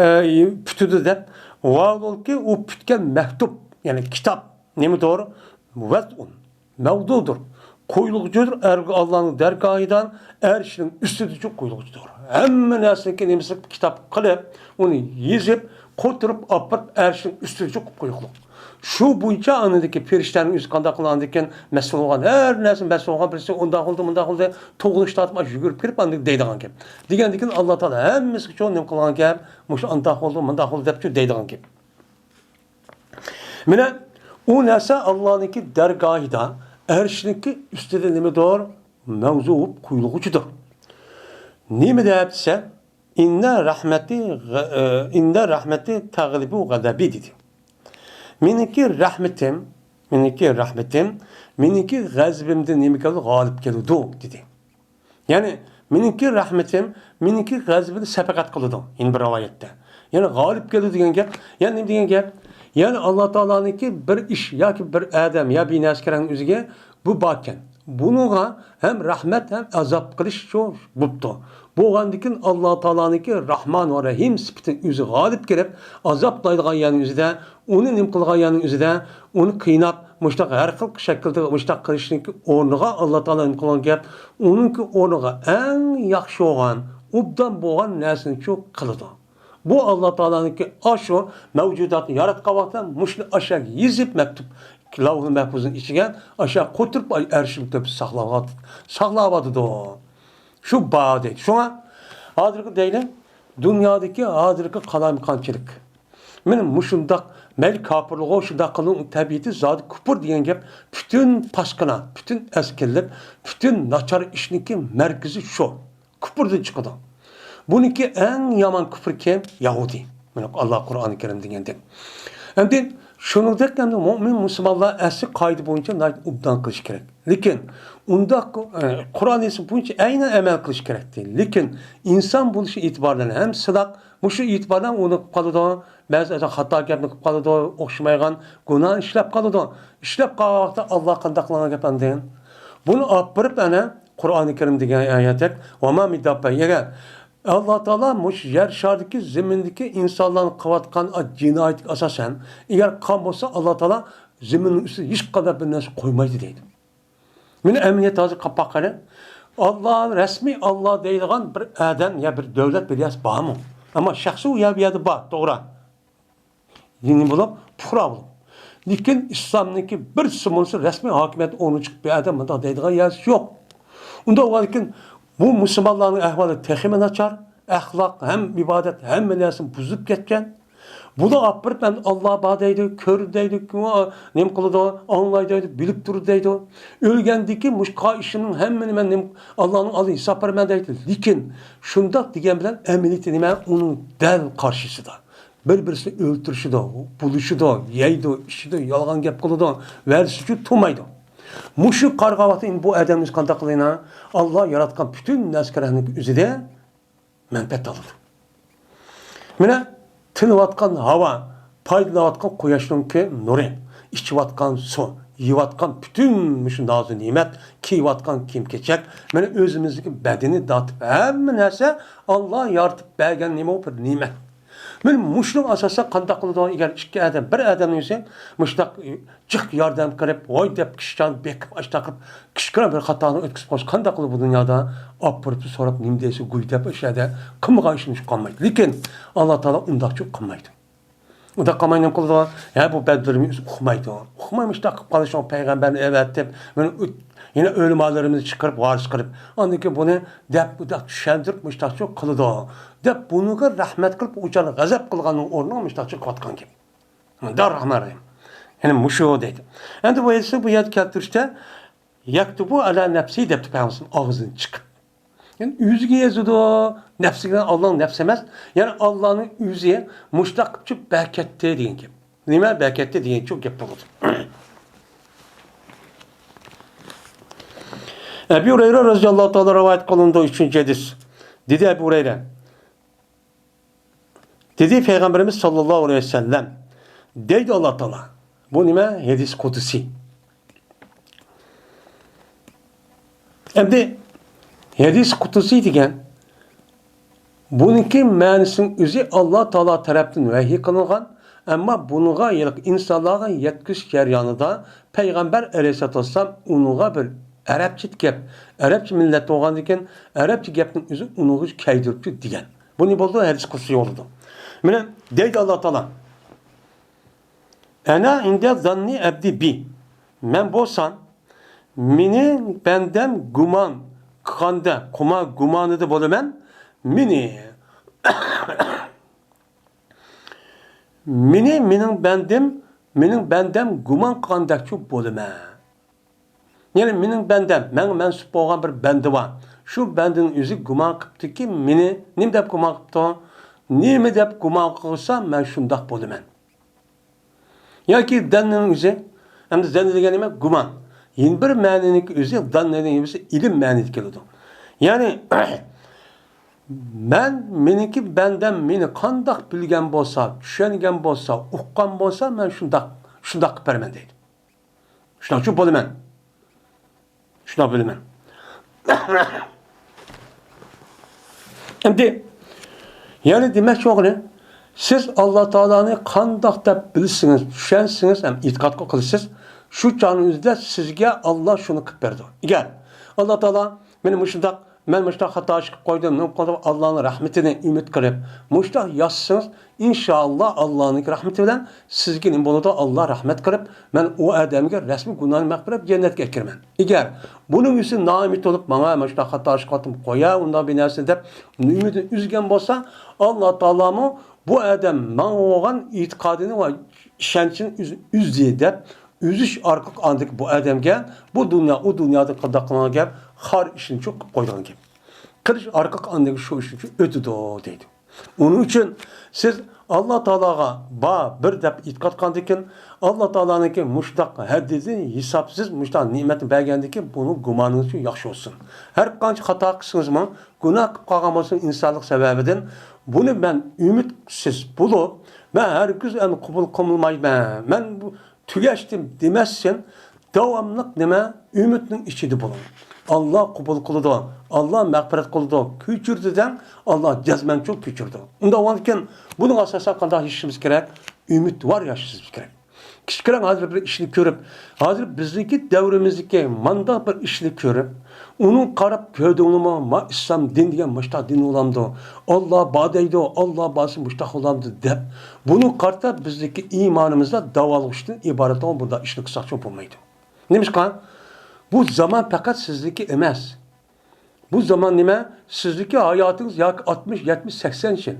pütüdü de var ol ki o pütken mektup yani kitap ne mi doğru? Vez'un mevdudur. Koyulucudur Allah'ın dergahıdan her şeyin üstüdücü koyulucudur. Hemen aslında nemisi kitap kılıp onu yazıp qo'tirib opirib arshning ustiga qo'yib qo'yuqliq. Shu bo'yicha anadagi ferishtaning o'zi qanday qilgan ekan, mas'ul bo'lgan har narsa mas'ul bo'lgan birisi undan qildi, to'g'rish tortib yugurib kirib anday deydigan gap. Degandan Alloh taolo hammasiga uchun nima qilgan gap, mushu anta qildi deb deydigan gap. Mana u narsa Allohniki dargohida arshniki ustida nimadir mavzu bo'lib qo'yilguchidir. Nima debsa, inna rahmati taglibu g'adabi dedi. Meniki rahmetim, meniki g'azabimdan nima keldi, g'olib keldi dedi. Ya'ni meniki rahmetim, meniki g'azabimni safaqat qildi. In bir rivoyatda. Ya'ni g'olib keldi degan gap, ya'ni nima degan gap? Ya'ni Alloh taolaniki bir ish yoki bir odam yo bir narsaning o'ziga bu borkan. Bunga hem rahmet hem azap qilish çok bo'pti. Bo'lgandan Alloh taolaniki Rahman va Rahim sifatin o'zi g'olib kelib, azoblaydigan yani o'zida, uni nim qilgan yani o'zida, uni qiynab, mushtaq har xil shaklda mushtaq qilishniki o'rniga Alloh taolo nim qilgan gap, uningki o'rniga eng yaxshi bo'lgan, obdan bo'lgan narsani çok qiladi. Bu Alloh taolaniki ashu mavjudotni yaratgan vaqtda mushni ashaq yezib maktub Lavh-ı Mahfuz'un içigen aşağı koturup erşim töpü saklavadı. Şu bağ değil. Şuna hadırkı değilim. Dünyadaki hadırkı kalamkançılık. Benim muşundak mel kapırlığı şundak kılın tabiati zaten kupur diyen gep bütün paskına, bütün eskerler, bütün naçar işniki merkezi şu. Kupurdan çıkıdı. Bununki en yaman kupur kim? Yahudi. Allah Kur'an-ı Kerim diyenden. Hem de şunudaki mümin Müslümanlar asli kaydı boyunca ubdan kılış gerek. Lakin unda Kur'an-ı boyunca aynen emel kılış gerek değil. Lakin insan buluşu itibarından hem sıdak, muşu itibardan onu kalıdı, bazı hata gapni kalıdı, okşamaygan, günah işlep kalıdı. İşlep kalıdı Allah kandaklığına yapan. Bunu apırıp Kur'an-ı Kerim diyen ayetek وَمَا مِدَّبَّيَّگَ Allah Teala muş yer şardaki zemindeki insanların kıvatkan cinayet asasen eğer kan olsa Allah Teala zeminin üstü hiç kadar bir nasıl koymaydı deydi. Mine emniyet azı kapakları Allah resmi Allah deyilgan bir eden ya bir devlet bir yas bağ mı? Ama şahsi uya bir yadı bağ doğru. Yeni bulup pura bulup. Lakin İslam'daki bir sımırsı resmi hakimiyet onu çıkıp bir adam da deyilgan yas yok. Onda o lakin bu Müslümanların ahvalı tehimen açar, ahlak hem ibadet hem melesin buzup ketken. Bu da apırıp ben Allah'a bağdaydı, kördeydi, nem kılıdı, anlaydaydı, bilip durudaydı. Ölgendeki muşka işinin hemmini ben Allah'ın alı hesap vermedeydi. Lakin şundak diyen bilen emniyeti nime onun del karşısı da. Birbirisini öldürüşü de, buluşu da, yeydi, işi de, yalgan gep kılıdı, verisi tumaydı. Muşu kargavatın bu edemiz kantaklığına Allah yaratkan bütün neskerahının üzerinde menfaat alır. Mine tınıvatkan hava, paydalatkan koyaşının ki nuru, içivatkan su, yivatkan bütün muşu nazı nimet, kiyivatkan kim keçek, mine özümüzdeki bedeni dağıtıp hem neyse Allah yaratıp belgen nime bir nimet. Men muşluk asasa qandaqlıdan eğer iki adam bir adam ise muştaq çık yardım qilib voy deb kishdan bekib ashtaqib kishkira bir xatoni o'tkazib qo'yish qandaqlı bu dunyoda opirib so'rab nim deysi guy deb ishada qilmagan ishni qilmaydi. Lekin Alloh taolo undaqchi qilmaydi. Unda qilmaydi qildi. Ya bu badlarimiz uqmaydi. Uqmaymish taqib qolish payg'ambarni evet deb men yine ölümalarımızı çıkarıp varis kılıp andaki bunu dep budak düşendirip müştakçı kılıdı. Dep bunu rahmet kılıp uçanı gazap kılganın ornuna müştakçı kıvatkan gibi. Da rahman rahim. Yani muşu dedi. Yani bu edisi bu yad keltirişte yaktubu ala nefsi dep tüpeyamsın ağzını çıkıp. Yani yüzüge yazıdı. Nefsinden Allah'ın nefsemez. Yani Allah'ın yüzüge müştakçı berkette deyin gibi. Nime berkette deyin çok yaptı oldu. Ebu Hureyre radıyallahu ta'ala rivayet kılındığı 3. hadis. Dedi Ebu Hureyre. Dedi Peygamberimiz sallallahu aleyhi ve sellem. Deydi Allah Teala. Bu nime? Hadis kudusi. Şimdi hadis kudusi degen bununki ma'nisinin özü Allah Teala tarafından vahiy kılıngan ama bununla yılıq insanlara yetkiş jaryanida Peygamber aleyhissalatu vesselam unuğa bir Arapça gap, Arapça millet olgan ekan, Arapça gapning o'zi uni kaydirib degan. Bu ne bo'ldi? Hadis qudsiy oldu. Mene deydi Allah Teala. Ana inde zanni abdi bi. Men bolsam meni benden guman kanda kuma gumanıda bolaman mening bendem guman kandakçı bolaman. Yani mening bendem men mensup bolgan bir bendi var. Şu bendin özü guman qıptiki meni nim dep guman qıptı? Nime dep guman qılsa men şundaq bolaman. Yoki danning o'zi, hamda zanni degan nima? Guman. Yin bir ma'noniki o'zi dan degan bo'lsa ilm ma'nida keladi. Ya'ni meniki benden meni qandoq bilgan bo'lsa, tushungan bo'lsa, uqqan bo'lsa, men shundaq qilib beraman deydi. Shunaqa bo'laman. Shunaqa bo'laman. Endi yani demek o'g'li siz Allah Teala'nı qandoq deb bilsiniz, tushensiniz, ham e'tiqod qilasiz. Şu canınızda sizge Allah şunu qilib berdi. Agar Allah Teala meni mushundaq men mushundaq xato ish qilib qo'ydim, Allah'ın rahmetini ümit qilib, mushundaq yozsangiz, inshaalloh Allah'ın rahmeti bilan sizga nima bo'ladi? Allah rahmet qilib, men o odamga rasmiy gunohni mag'firat jannatga kiraman. Agar buning uchun noumid bo'lib, menga mushundaq xato ish qildim, qo'ya, undan bir narsa deb umidini uzgan bo'lsa, Allah Teala'mı bu adam men olgan e'tiqodini va ishonchini uzdi deb üzüş arqıq andık bu adamga, bu dünya, o dünyada qadaqlanan gap, xar işini çok qoyduğun gap. Qilish arqıq andık şu iş için ötüdü deydi. Onun için siz Allah Teala'ga bir dep e'tiqod qilgandikin, Allah Teala'nınki mushtaq haddizi hisobsiz mushtaq ne'matni bergandikin, buni gumoningiz uchun yaxshi olsun. Har qancha xato qilsangizmi, gunoh qilib qolgan bo'lsa insonlik sababidan, buni men umidsiz bo'lib, men hargiz uni qabul qilmayman. Men bu tügeçtim demezsen devamlık neme ümitinin içinde bulun. Allah kabul kılıdı, Allah mağfiret kılıdı, küçürdüden Allah cezmen çok küçürdü. Onda varken bunun asasına kadar işimiz gerek, ümit var yaşımız gerek. Kişilerin hazır bir işini görüp, hazır bizdeki devrimizdeki manda bir işini görüp, onun karab gördüğünü ma İslam din diye müştah din olamdı. Allah badeydi, Allah bazı müştah olamdı de. Bunu karta bizdeki imanımızda davalıkıştın ibaret olan burada işini kısakçı bulmaydı. Neymiş kan? Bu zaman fakat sizdeki emez. Bu zaman nime? Sizdeki hayatınız yak 60, 70, 80 için.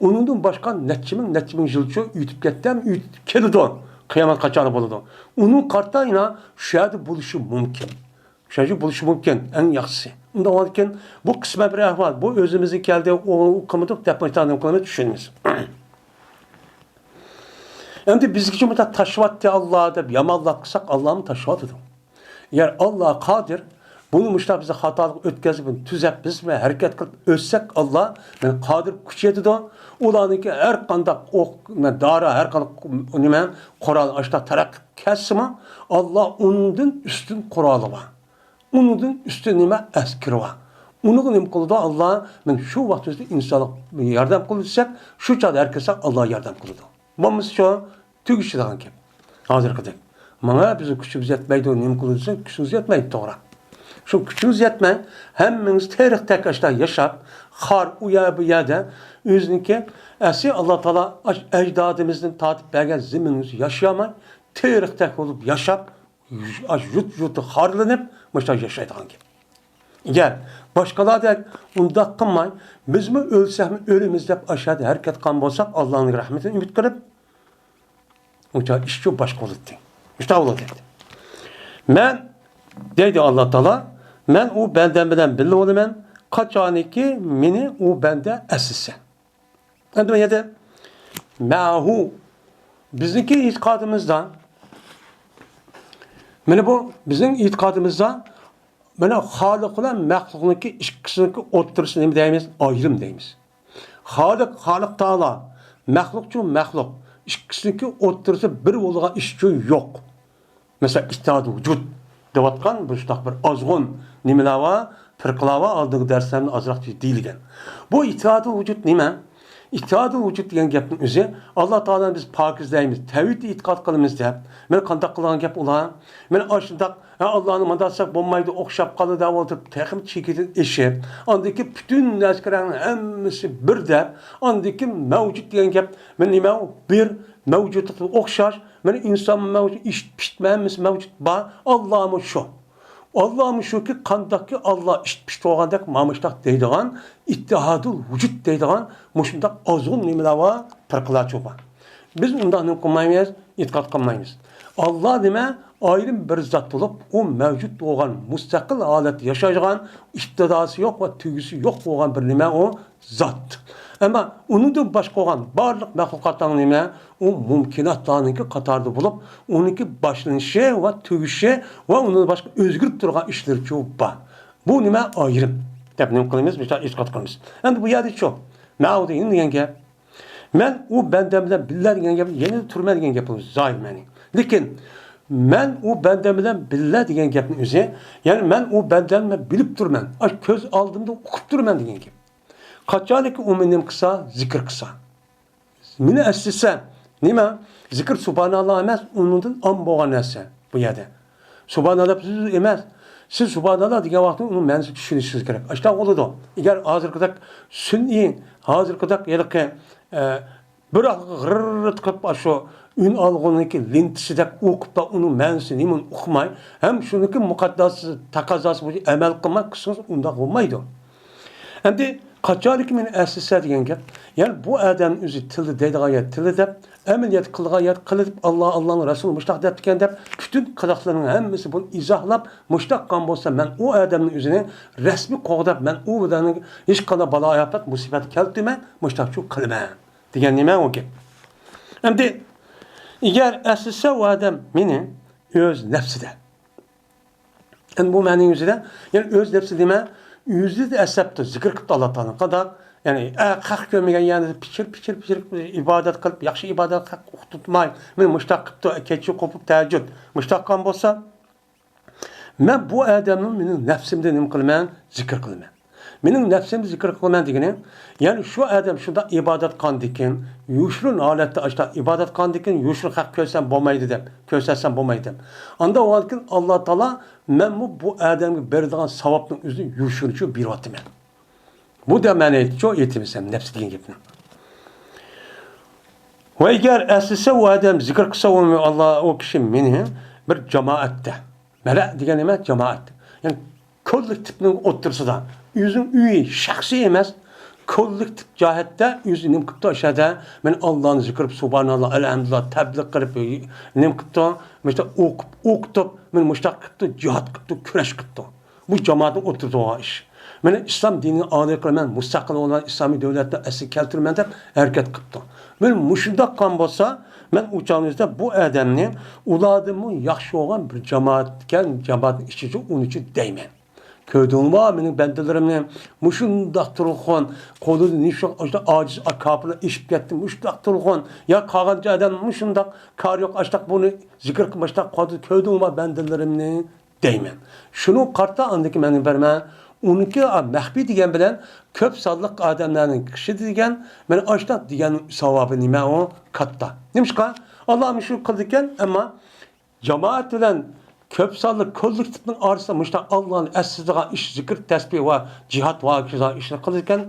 Onun başka netçimin yılçı ütüp gettem, ütüp kelidon. Kıyamet kaçanı buludu. Onun kartayla şahidi buluşu mümkün. Şahidi buluşu mümkün. En yaxşısı. Onda varken bu kısma bir ahval. Bu özümüzün geldiği o kımıdık depmetanın kılını düşünmüş. Hem de biz için burada taşvat diye Allah'a da yamallah kısak Allah'ın taşvatıdır. Eğer Allah kadir bunu müştah bize hatalık ötkazıp tüzep biz ve hareket kılıp ölsek Allah yani kadir küçüğüdür de ulanınki her kandak ok, dara her kandak nime kural açta tarak kesme Allah onun üstün kuralı var. Onun üstün nime eskiri var. Onun nime kılıda Allah ben şu vaktimizde insanlık yardım kılırsak şu çağda herkese Allah yardım kılıda. Babamız şu tügüşü dağın ki. Hazır kadar. Bana bizim küçüğümüz yetmeydi o nime kılırsa küçüğümüz yetmeydi doğru. Şu küçüğünüz yetmey, hemminiz tek açta yaşap, xar uya bu yerde, özünki, esi Allah Teala ecdadımızın tatip bergen zimininizi yaşayamay, tek olup yaşap, yutu xarlanıp,mışta yaşaydıgan gibi. Gel, başkalar da unda kılmay, biz mi ölsek mi ölümüz dep aşağıda hareket kan bolsak, Allah'ın rahmetini ümit kılıp, uça işçi başka olur dedi. İşte olur dedi. Ben deydi Allah Teala, men o benden bilen billi olaman, kaçaniki meni o bende esisse. Anladın ya da mahu bizdeki itikadımızda, meni bu bizim itikadımızda, meni Halik ile mahlukniki ikisini otursun nemi deyimiz, ayrım deyimiz. Halik Teala, mahlukçu mahluk, ikisini otursun bir olaga işçi yok. Mesela ittihad-ı vücud devatkan bir bir azgın nimelava, firqalava aldığı derslerin azraq deyilgen. Bu ittihad-ı vücud nime? İttihadul vücut degan gapning o'zi Alloh taolani biz pokizlaymiz, tavhid e'tiqod qilamiz deb. Men qanday qilgan gap ular? Men ashundaq Allohni mandasak bo'lmaydi, o'xshab qoldi deb o'tirib, texim chekidan eshib, andiki butun narsalarning hammasi bir deb, andiki mavjud degan gap, men nima bir mavjudlikka o'xshash, men inson mavjud, ish pishtmaymiz mavjud bor, Allohmi shu. Allah'ım şu ki kandaki Allah işitmiş doğandak mamıştak deydiğen ittihadul vücut deydiğen muşundak azun nimeler var perkılar çoban. Biz ondan ne kılmayız, itikat kılmayız. Allah deme ayrı bir zat olup o mevcut doğan müstakil alet yaşayacağın iktidası yok ve tüyüsü yok olan bir nime o zat. Ama onu da başka olan barlık mahlukattan nime o mümkünatlarınki katarda bulup onunki başlanışı ve tüyüşü ve onun başka özgür durgan işleri çoğu var. Bu nime ayrım. Tepnim kılımız, mesela iskat kılımız. Hem bu yerde çok. Mağda yine diyen gap. Men o bendemden billah diyen gap, yeni türme diyen gapımız zahir meni. Lakin men o bendemden billah diyen gapın özü, yani men o bendemden bilip durman. Köz aldığımda okup durman diyen gap. Kaçalık uminim kısa, zikir kısa. Mine esnise, nime? Zikir subhanallah emez, onundan an boğan esse bu yerde. Subhanallah siz emez. Siz subhanallah diye vakti onun mensi düşünüşünüz gerek. İşte oldu. Eğer hazır kadar sünni, hazır kadar yelke bir gırrırt kıp şu ün algınlıki lintiside okup da onun mensini imun okumay. Hem şununki mukaddası, takazası bu emel kılmak kısmı onda olmaydı. Hem de kaçalık min esnise diyen gap. Yani bu adamın özü tildi deydiğayet tildi de ameliyat kılgayet kılıp Allah'ın Resulü müştak depken de bütün kılaklarının hemmisi bunu izahlap müştak kan bolsa ben o adamın özüne resmi koğdap ben o adamın hiç kana bala yapıp musibet keltime müştak çok kılma diyen nime o ki. Hem de eğer esnise o adam mini öz nefsi de. Yani bu menin özü de yani öz nefsi deme yüzde de esepti zikir kıptı Allah Teala'nın kadar yani kalk görmegen yani piçir ibadet kılıp yaxşı ibadet kalk tutmay men müştak kıptı keçi kopup teheccüd müştak kan bolsa men bu adamın menin nefsimde nim kılman zikir kılman menin nefsimde zikir kılman degeni yani şu adam şunda ibadet kan dikin yuşrun alette açta ibadet kan dikin yuşrun hak kösen bolmaydı dep kösesen bolmaydı anda o halkin Allah Teala men bu adamı berdiğin savapның üzü yuşurcu bir vatim bu da məni çok yetimsem nefsi diyen gibi. Ve eğer esnise o adam zikir kısa olmuyor Allah o kişi meni bir cemaatte. Mele diyen neme cemaat. Yani kollektifinin otursuda yüzün üye şahsi emez kollektif cahette yüzü nimkıpta aşağıda ben Allah'ın zikir subhanallah elhamdülillah tebliğ kırıp nimkıpta mesela okutup ben müştak kıptı cihat kıptı küreş kıptı. Bu cemaatin oturduğu iş. Men İslam dinini âli kılman, müstakil olan İslami devlette esir keltirmen de hareket kıptı. Men muşundak kan bolsa, men uçağınızda bu adamni uladımı yaxşı olan bir cemaatken, cemaatin işçisi onun için değmen. Köydüğünme benim bendelerimle muşundak turğun, kolu nişan, işte aciz akabına işip gettim, muşundak turğun, ya kağanca adam muşundak, kar yok, açtak bunu zikir kılmıştak, köydüğünme bendelerimle değmen. Şunu kartta andaki benim verme, onunki mehbi degan bilan ko'p sonliq odamlarning kishi degan mana ashta degan savobi nima o katta. Nimishqa Alloh shu qildi ekan, ammo jamoat bilan ko'p sonliq kollektivning orasida mushta Allohning asliga ish zikr tasbih va jihad va ishni qildi ekan,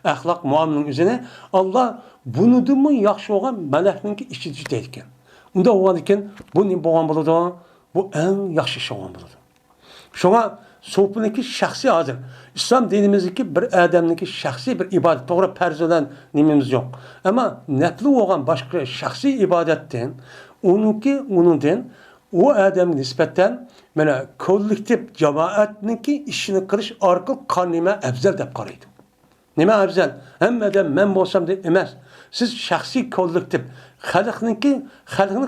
axloq muomalaning o'zini Alloh bunidimi yaxshi bo'lgan malakninki ishi deydi ekan. Unda bo'lgan ekan, bu nima bo'lgan bo'ladi? Bu eng yaxshi ish bo'lgan bo'ladi. Shunga so'piniki shaxsiy hozir. İslam dinimizdeki bir adamniki shaxsiy bir ibodat, to'g'ri farz bilan nimamiz yo'q. Ammo nafli bo'lgan boshqa shaxsiy ibodatdan, uningdan o adamga nisbatan mana kollektiv jamoatniki ishini qilish orqali qanima afzal deb qaraydi. Nima afzal? Hammadan men bo'lsam deb emas. Siz shaxsiy kollektiv xalqning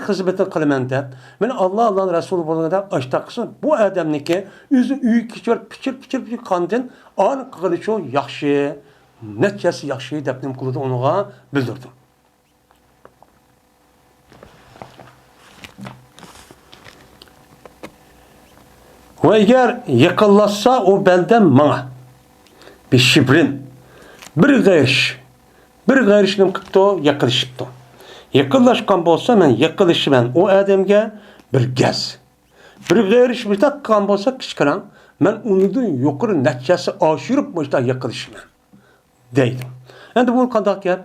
xizmatini qilaman deb, men Alloh Rasuli bo'lganda ashtaqsin bu odamniki o'zi uy kichir pichir qondan on qilishi yaxshi, natijasi yaxshi deb nim qildi unga bildirdi. Ve eğer yakınlaşsa o benden bana bir şibrin, bir gayış, Bir g'ayrishinim qilibdi, yaqinlashibdi. Yaqinlashgan bo'lsa, men yaqinlashiman u odamga bir gaz. Bir g'ayrish bir qilgan bo'lsa, kichkina, men unidan yuqori natijasi oshirib bo'lsa yaqinlashiman deydi. Endi bu qanday gap?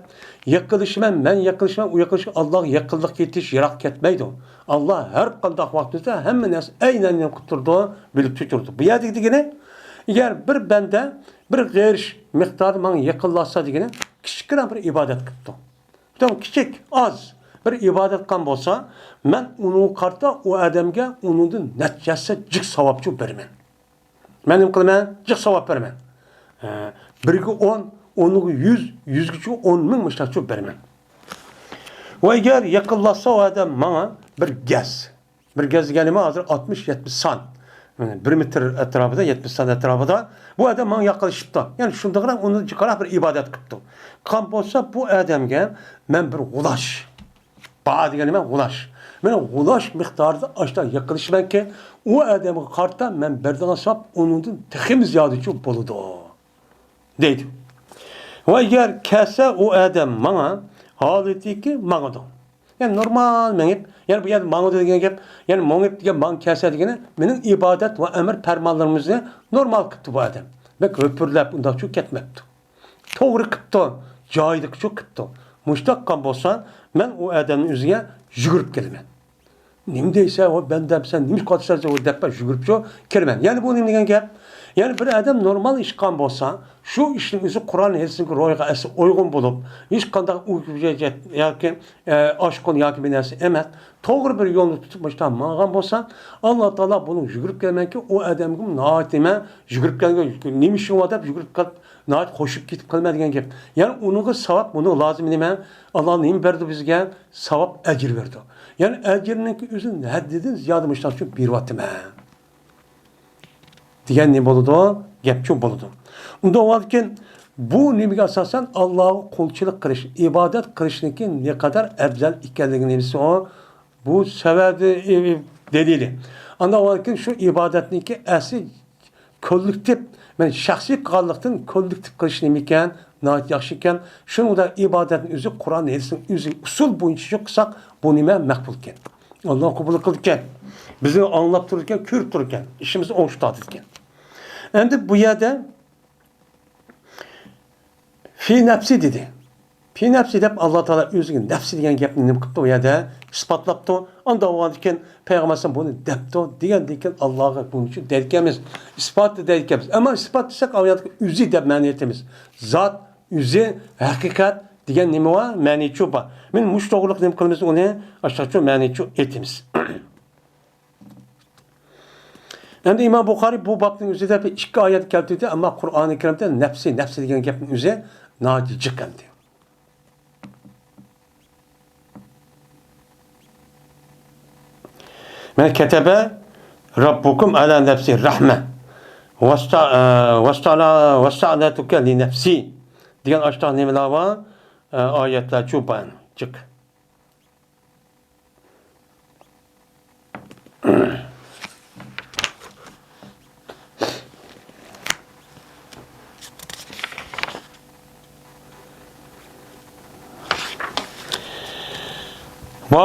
Yaqinlashiman, men yaqinlashiman, u yaqinlashib Alloh yaqinlik ketish, yiroq ketmaydi. Alloh har qanday vaqtda hamma narsa aynan qilib turdi, bilib turdi. Bu yerda degani, agar bir banda bir g'ayrish miqdori menga yaqinlashsa degani, kichkina bir ibodat qilibdi. Tam kichik, az bir ibodat qilgan bo'lsa, men uni qarta u odamga unidan natijasi jiq savobchi beraman. Men nima qilaman? Jiq savob beraman. Biriga 10, o'niga 100, 100gacha 10 ming mushtaqchi beraman. Va agar yaqinlashsa u odam menga bir gaz. Bir gaz deganimi hozir 60-70 son. 1 metr atrofida, 70 son atrofida bu odam menga yaqinlashibdi. Ya'ni shundagina uni qarab bir ibodat qilibdi. Qan bo'lsa bu odamga men bir g'ulash. Ba deganimi g'ulash. Meni g'ulash miqdorida ashta yaqinlashmanki, u odamga qarta men berdigan savob undan texim ziyodachi bo'ladi. Deydi. Va agar kelsa u odam menga holatiki mangadi. Yani normal menip, yani bu yerda mangadi degan gap, yani mangib degan mang kelsa degani, mening ibodat va amr farmonlarimizni normal qilibdi bu odam. Bak o'pirlab undan shu ketmabdi. To'g'ri qilibdi, joyida shu qilibdi. Mushtaqqa bo'lsa, men u odamning o'ziga yugurib kelaman. Nim deysa, o bendem sen nima qilsangiz o deb yugurib kelaman. Yani bu nima degan gap? Yani bir adam normal ish qilgan bo'lsa, shu ishning o'zi Qur'on hadisga ro'yxatga uyg'un bo'lib, hech qanday uyquga yoki oshqon yoki bir narsa emas, to'g'ri bir yo'lni tutib boshdan mang'an bo'lsa, Alloh taolo buni yugurib kelmanki, u odamga noatima yugurib kelgan nima ishi bor deb yugurib qolib, noat qo'shib ketib qolma degan gap. Ya'ni uniga savob, buni lozim nima? Alloh nima berdi bizga? Savob, ajr berdi. Ya'ni ajrning o'zi haddidan ziyoda mushtan shu beryaptimi? Degan ne bo'ladi? Gap shu bo'ladi. Unda o'lkin bu nimaga asosan Allohga qulchilik qilish, ibodat qilishniki ne qadar afzal ekanligini bilsa, bu sababi dalili. Unda o'lkin shu ibodatniki asli kollektiv, men shaxsiy qilganlikdan kollektiv qilish nima ekan, noit yaxshi ekan. Shunda ibodatning o'zi Qur'on hadisning o'zi usul bo'yicha qilsak, bu nima maqbul ekan. Alloh qabul qilgan. Bizni anglab turgan, ko'rib turgan, ishimizni o'ngishtirdi ekan. Endi bu yerda fi nafsi dedi. Fi nafsi deb Alloh taolo o'ziga nafsi degan gapni nima qildi u yerda isbotlabdi. Unda o'g'ankin payg'ambar buni debdi degandan Allohga buni uchun deyotganmiz. Isbot deyotganmiz. Ammo isbot desak oyatga o'zi deb ma'no etamiz. Zot, o'zi, haqiqat degan nima va ma'no chuba. Men mush to'g'rilik nima qilamiz uni ashtachu ma'no chu etamiz. Endi İmam Buxoriy bu babning o'zida ikki oyat keltirdi, ammo Qur'oni Karimda nafsi degan gapning o'zi nojiz chiqadi. Men kataba Rabbukum ala nafsi rahma wasta'natuka li nafsi degan ashta nimalar bor? Oyatlar cho'pan chiq.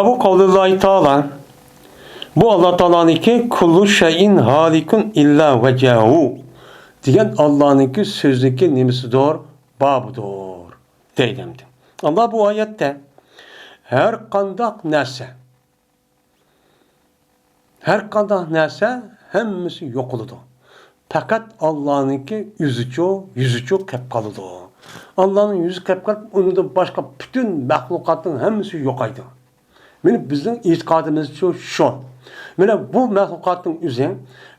Bu kavlullahi Teala. Bu Allah Teala'nınki kullu şeyin halikun illa vecahu degan Allah'ınki sözdeki nimesidir, babudur deydimdi. Allah bu ayette her kandak nerse hemmisi yok oludu. Fakat Allah'ınki yüzüçü kep kalıdı. Allah'ın yüzü kep kalıp onu da başka bütün mahlukatın hemmisi yok aydı. Meni bizning e'tiqodimiz shu. Mana bu mahlukotning o'zi,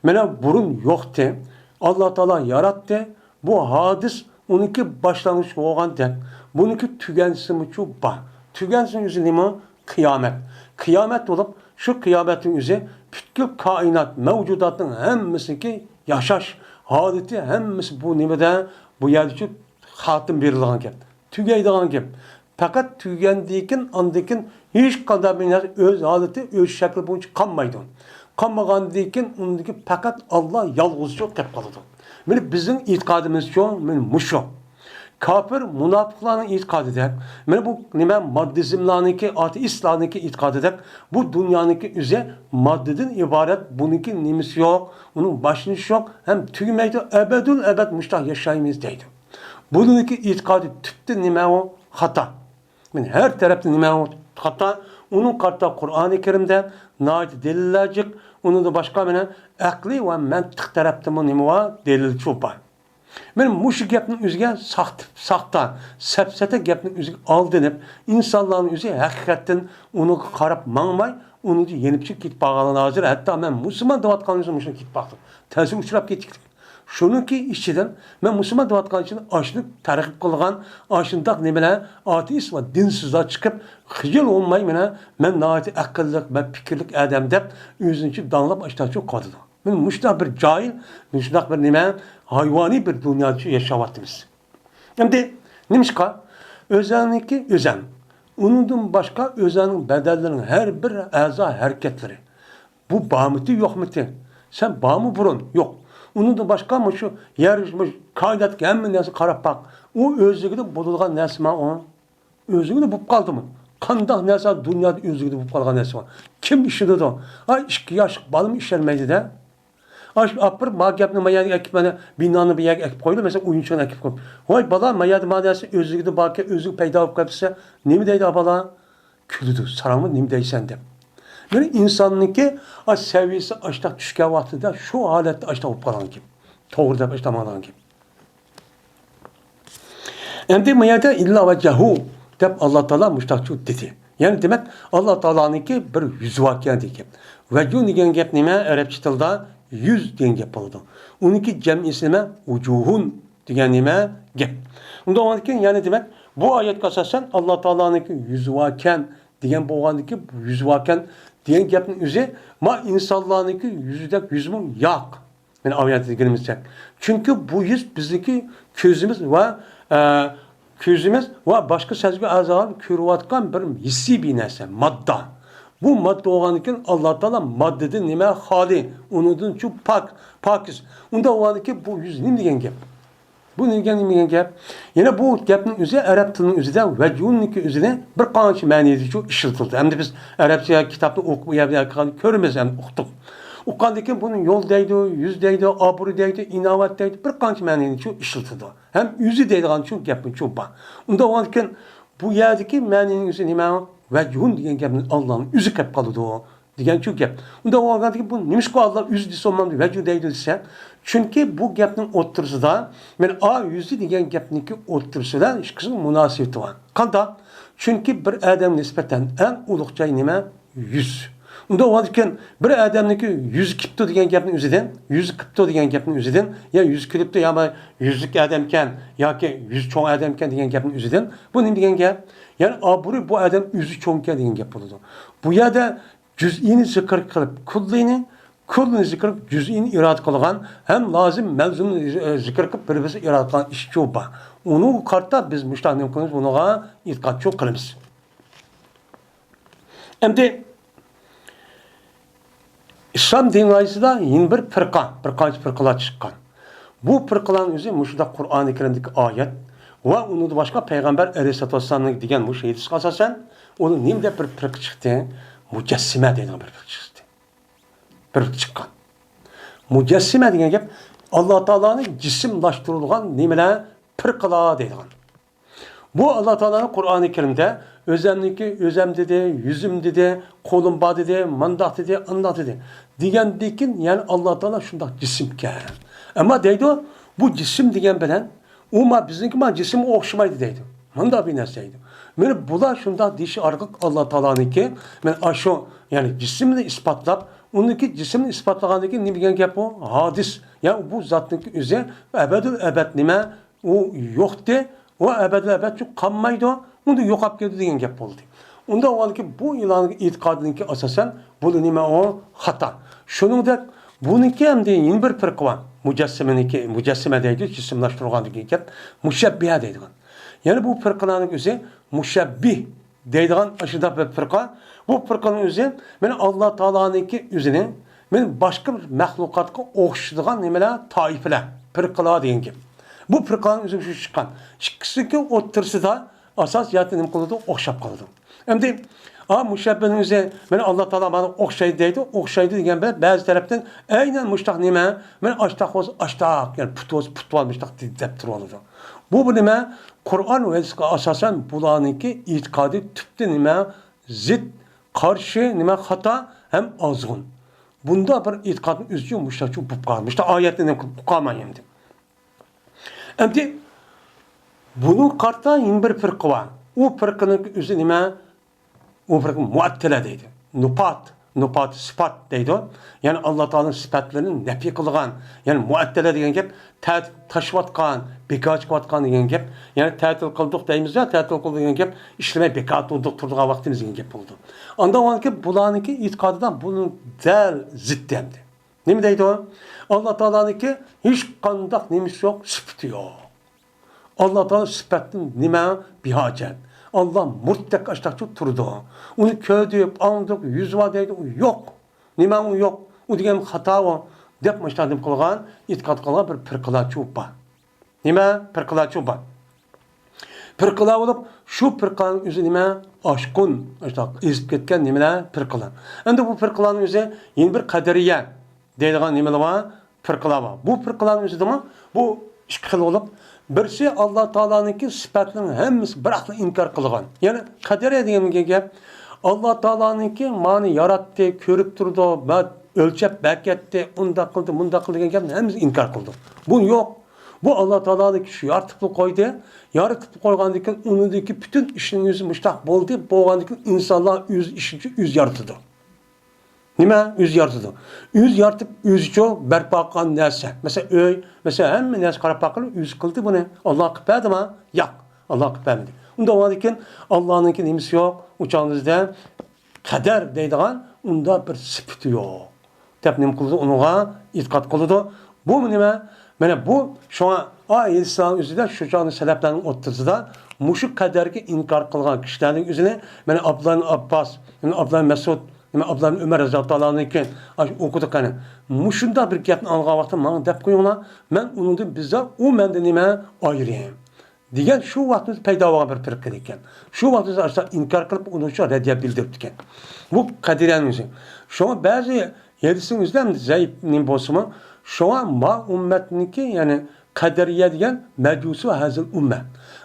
mana burun yo'qdi. Alloh taolo yaratdi. Bu hadis uniki boshlang'ich bo'lganda, buniki tugansimi shu bor. Tugansin o'zi nima? Qiyomat. Qiyomat bo'lib, shu qiyomatning o'zi butkul koinot, mavjudotning hammasiki yashash holati hammasi bu nimada bu yerda xotim berilgan gap. Tugaydigan gap. Fakat tugandikin andikin hech qanday bir narsa o'z holati, o'z shakli bo'yicha qolmaydi. Qolmagandikin undagi faqat Alloh yolg'izcha qilib qoladi. Mana bizning e'tiqodimiz shu, men mushu. Kafir münafıkların itiqad edek. Mana bu nima maddizmlarniki, ateistlarniki itiqad edek. Bu dünyaniki üze maddeden ibaret. Bununki nimisi yok. Onun başlışı yok. Hem tüymeydi. Ebedül ebed müştah yaşayımız deydi. Bununki itiqadı tüpte nima o? Hata. Yani her tarafta nima o? Hata. Onun kartta Kur'an-ı Kerim'de nait delillercik. Onun da başka bana akli ve mantık tarafta mı nima var? Delil çok var. Men muşu gapning o'ziga saxta, sapsata gapning o'ziga aldanib, insonlarning o'zi haqiqatdan uni qarab mangmay, uni yenib chiqib ketib qolganlar hozir hatto men musulmon deyotgan o'zim shuni ketib qoldim. Ta'sir uchrab ketdik. Shuniki ichidan men musulmon deyotgan uchun ashlik targ'ib qilgan, ashundaq nimalar ateist va dinsizlar chiqib, xijil olmay men noati aqlli va fikrli odam deb o'zinchi danlab ashtachu qoldi. Men müştah bir cahil, müştah bir nime, hayvani bir dünyada yaşavatımız. Hem de nemişka? Özenlik özen. Onundan başka özenin bedellerinin her bir aza hareketleri. Bu bağımıtı yok mu? Sen bağımı burun? Yok. Onundan başka mı şu yarışmış, kaydat ki hemen nasıl karap bak. O özlüğüde bozulgan nesme o. Özlüğüde bu kaldı mı? Kandak nese dünyada özlüğüde bu kalgan nesme var. Kim işini de o? Ay 2 yaş balım işlenmeydi de. Apır magapni mayadi ekip bana binanı bir yer ekip koydu mesela oyuncuğun ekip koydu. Hoy bala mayadi madesi özlüğü bakı özlük peyda olup kapısı ne mi deydi bala? Külüdü saramı ne mi deysen de. Yani insanın ki seviyesi açta düşken vaktinde şu halette açta olup kalan gibi. Doğru da açta malan gibi. Hem de mayada illa ve cehu deyip Allah Teala müştakçı dedi. Yani demek Allah Teala'nın ki bir yüz vakiyen deyip. Vecun diyen gep nime Arapça tilda yüz degan gap bo'ladi. Uniki jam'isi nima? Ujuhun degan nima gap. Unda o'ndan yani demak bu oyatga asosan Alloh taoloning yüz vakan degan bo'lgandiki, yüz vakan degan gapning o'zi ma insonlarning yüzidek yüz ming yo'q. Meni oyatga girmizsak. Chunki bu yüz bizniki ko'zimiz va boshqa sezgi a'zolar ko'rayotgan bir hissiy bir narsa, modda. Bu madde olan için Allah Teala maddede nime hali, onun için pakiz. Onda olan ki bu yüz ne diyen gap? Bu ne diyen gap? Yine bu gapın üzerine Arap dilinin üzerinde vecunun üzerine bir kançı maniyeti çok işletildi. Hem de biz Arapça kitapta okumaya körümüz hem okuduk. Okandaki bunun yol deydi, yüz deydi, aburu deydi, inavat deydi, bir kançı maniyeti çok işletildi. Hem yüzü deydi çok gapın çok var. Onda olan ki bu yerdeki maniyetin üzerine nime vecihun diyen gapning Allah'ın yüzü kep kalıdı o. Diyen çok gap. Unda o vakti bu nimiş ko Allah yüzü dese olmam vecih deydi dese. Çünkü bu gapning o'ttirisida men a yüzü diyen gapniki o'ttirisida ish qism münasebeti var. Qanda? Çünkü bir adam nispeten en ulug' joy nima? Yüz. Unda o vakti bir adamniki yüz kipti degan gapning o'zidan, yüz kipti degan gapning o'zidan ya yüz kilipti ya yüzlük adamken yoki yüz cho'ng adamken degan gapning o'zidan bu nima degan gap? Yani aburi bu adam yüzü çoğunken degan gap bo'ladi. Bu yerda cüz'ini zikr qilib, kullini zikr qilib, cüz'ini irod qilgan, ham lozim mavzuni zikr qilib bir-birisi irod qilgan ish cho'q bor. Uni qarta biz mushtahnim qilamiz, bunaqa e'tiqod cho'q qilamiz. Endi İslam dinayisida yeni bir qancha firqalar chiqqan. Bu firqalarning o'zi mushunda Qur'oni Karimdagi oyat ve onu da başka Peygamber Aleyhisselatü Vesselam'ın diyen bu şeyi asasen onun nimde bir firqa çıktı? Mücessime dediğin bir firqa çıktı. Bir firqa çıkan. Mücessime dediğin gap Allah Teala'nın cisimlaştırılgan nimeler firqalar dediğin. Bu Allah Teala'nın Kur'an-ı Kerim'de özem dedi, yüzüm dedi, kolum bağ dedi, mandak dedi, andak dedi. Diyen dikin yani Allah Teala şundak cisimken. Ama deydi o bu cisim diyen bilen Uma bizimki cisim okşamaydı deydi. Manda bir nerseydi. Men bula şunda dişi argık Allah Teala'nın ki men aşo yani cisimini ispatlap onunki cisimini ispatlagandaki ne bilgen gap o? Hadis. Ya bu zatınki üze ebedül ebed nime o yoktu. O ebedül ebed çok kanmaydı o. Onu da yok ap geldi diyen gap oldu. Onda o an ki bu ilanın itikadınki asasen bu nime o hata. Şunun da bununki hem de yeni bir firqa var. Mücessime deydi, cisimlaştırılgan degan gap, müşebbihe deydigan. Yani bu firqalarning o'zi müşebbih deydigan aşıda bir firqa. Bu firqaning o'zi men Allah Teala'nınki o'zini men boshqa bir mahluqotga o'xshaydigan nimalar, toifalar, firqalar degan gap. Bu firqaning o'zi shu chiqqan. Ikkisiki o'ttirsida asas yatı nima qildi? O'xshab qoldi. Endi mushabbihning o'zi mana Alloh taolo bana o'xshaydi deydi. O'xshaydi degan bilan ba'zi tarafdan aynan mushtaq nima? Mana ashtaq, ya'ni putvoz mushtaq deb turadi. Bu nima? Qur'on va hadisga asosan bularniki e'tiqodi tubda nima? Zid, qarshi, nima xato ham ozg'un. Bunda bir e'tiqodning o'ziga mushtaq bo'lib qolgan. Mushtaq oyatni nima qilib qolmaydi. Endi bunun qarta yeni bir firqa var. O firqaning o'zi nima? O firqa muattila deydi. Nupat, sifat deydi. Yani Allah Teala'nın sifatlarini nefi qilgan. Yani muattila degan gap tashvatgan, bekor chiqayotgan degan gap. Yani ta'til qildik deymiz ya, ta'til qildik degan gap ishlamay bekor turdigan vaqtimiz degan gap bo'ldi. Unda o'nki bularniki e'tiqodidan bunun dal ziddi hamdi. Nima deydi o? Allah Teala'niki hech qanday nimasi yo'q, sifati yo'q. Allah Teala sıfatın nima bihacet. Allah mutlak aştakçı turdu. Onu köydüyüp, andık, yüz var deydi. O yok. Nima o yok. O degen hata o. Dep müştadim kılgan, itikat kılgan bir pırkılaçı var. Nima? Pırkılaçı var. Pırkıla olup, şu pırkılanın yüzü nima? Aşkın. İşte ezip ketken nimeler pırkılan. Endi bu pırkılanın yüzü yeni bir kaderiye deydiğen nimeler var. Pırkıla var. Bu pırkılanın yüzü de mi? Bu işkil olup, birisi Allah Teala'nınki sıfatlarının hemisi bırakla inkar kılgan. Yani kadere diyen gap Allah Teala'nınki mani yarattı, körüp durdu, ölçep beketti, unda kıldı, bunda kıldı diyen gap hemisi inkar kıldı. Bu yok. Bu Allah Teala'nınki şu yaratıplı koydu. Yaratıplı koygandıkken onundaki bütün işinin yüzü müştak boldu. Boğandıkken insanlar yüz yaratıdı. Nima? Yüz yaratıdı. Yüz yaratıp yüzü berpa kılan nerse. Mesela mesela hem nerse qarab bakılır, yüz kıldı bunu. Allah kıpaydı mı? Yok. Allah kıpaymadı. Onda varken Allah'ınki nimisi yok. Uçağınızda kader deydiğen onda bir sıfatı yok. Tep nim kıldı, onuğa itikat kıldı. Bu nima? Mana bu şu an İsa'nın üzerinde şu çağın seleflerinin otursida muşu kaderki inkar kılgan kişilerin üzerine mana Abdullah Abbas, Abdullah Mesud, Abdullah Ömer radhiyallahu anh'ın okuduk hani. Muşunda bir gapni algan vaqtda bana dep qo'yinglar. Men undan bizda u menda nima ayırayım. Degan shu vaqtda paydo bo'lgan bir firqa ekan. Shu vaqtda aslida inkar qilib uni uchun raddiya bildirib ekan. Bu qadiriyani o'zi. Shunga ba'zi yedisinin o'zida zaif nim bo'lsa-mu, shunga ma ummatniki ya'ni qadariya degan majusi va hazil umma.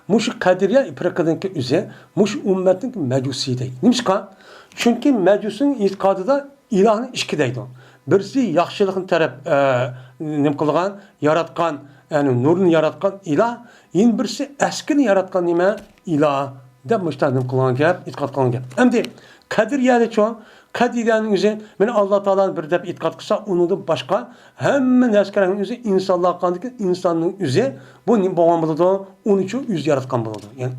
Mush qadiriya firqadanki o'zi mush ummatning majusi deydi. Nimishqa? Chunki majusining e'tiqodida ilohni ikki deydi. Birisi yaxshilikni taraf nim qilgan, yaratgan, yani nurni yaratgan ilah, yin birisi askini yaratgan nima ilah deb mushtadim qilgan gap, e'tiqod qilgan gap. Endi qadiriyada-chi, qadiriyaning o'zi meni Alloh taolani bir deb e'tiqod qilsa, undan boshqa hamma narsaning o'zi insonlar qandiki, insonning o'zi bu nima bo'lgan bo'ladi, uni uchun o'z yaratgan bo'ladi. Ya'ni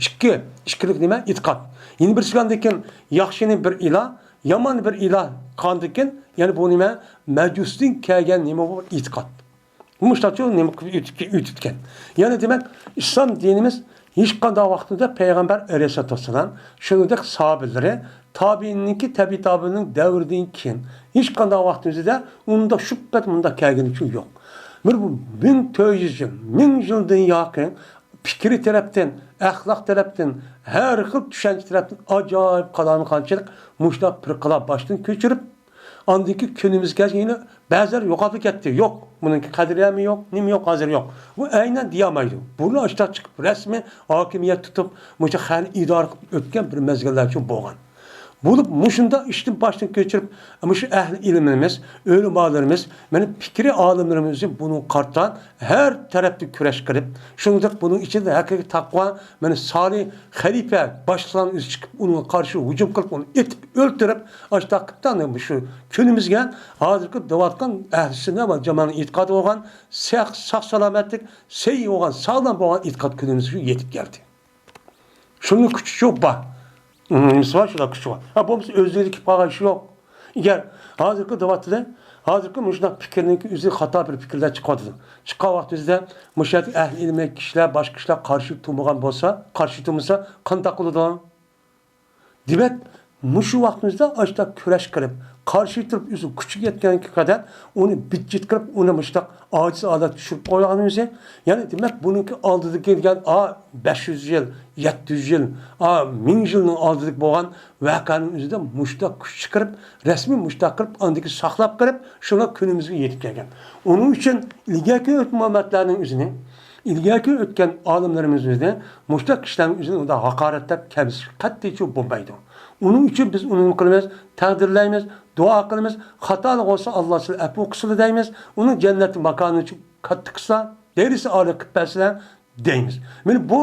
ikkilik nima? E'tiqod. Yin birisi qandikin yaxshini bir ilah, yomon bir ilah qandikin, ya'ni bu nima? Majusning kelgan nima bu e'tiqod. Muştaçı nima ütütken. Yani demek İslam dinimiz hiç qanday vaqtida Peygamber Aleyhisselatü Vesselam şunudek sahabeleri tabiininki tabi tabiinin davridan keyin hiç qanday vaqtimizda unda şübhet bunda kelgeni için yok. Bu 1400 yıl, 1000 yıldan yakın fikri taraftan, ahlak taraftan, her xil düşünce taraftan acayip qançılık muştaq firqalar baştan köçürüp andaki günümüzge yine bazıları yo'qolib ketdi. Yok. Bununki qadriya mi yok, nim yok, hazır yok. Bu aynen diyamaydı. Bunu açıkta çıkıp resmi hakimiyet tutup muşa xan idare ötken bir mezgiller için boğan. Bulup muşunda iştin baştan geçirip muşu ehli ilimimiz, ölüm bağlarımız, benim fikri alimlerimizin bunu kartan her tarafta küreş kırıp, şundak bunun içinde hakiki takva, benim salih halife başlayan üst çıkıp onun karşı hücum kılıp onu etip öldürüp açtakıptan şu künümüzgen hazırkı davatkan ehlisine var zamanın itikadı olan sağ salametlik seyyi olan sağlam olan itikat künümüzü yetip geldi. Şunun küçük yok bak. Nimisi var, şurada kuşu var. Ha, bu özlülük bağışı yok. Eğer hazırkı davatıda, hazırkı müşnak fikirindeki üzeri hata bir fikirler çıkardı. Çıkan vaktimizde müşahit ehli ilmi kişiler, başka kişiler karşı tutmayan olsa, karşı tutmasa kan takılı da. Demek, müşu vaktimizde açta küreş kırıp, qarshi turib o'zi kuchi yetganiga qadar uni bitjitkirib uni mushtaq ojiz holatga tushirib qo'yganimiz, ya'ni demak buniki oldida kelgan 500 yil, 700 yil, 1000 yilning oldida bo'lgan voqeaning o'zida mushtaq kuch chiqarib, rasmiy mushtaq qilib, andiki saqlab qilib, shuna kunimizga yetib kelgan. Uning uchun ilgari o'tmamatlarning o'zini ilgari o'tgan olimlarimiz o'zida mushtaq kishilarning o'zini unda haqoratlab kamsiz qat'iy bo'lmaydi. Uning uchun biz uni qilamiz, taqdirlaymiz, duo qilamiz, xatolik bo'lsa Alloh sizlarga afv qilsin deymiz. Uni jannat makonini uchun katta qilsa, derisi oli qilib bersa deymiz. Mana bu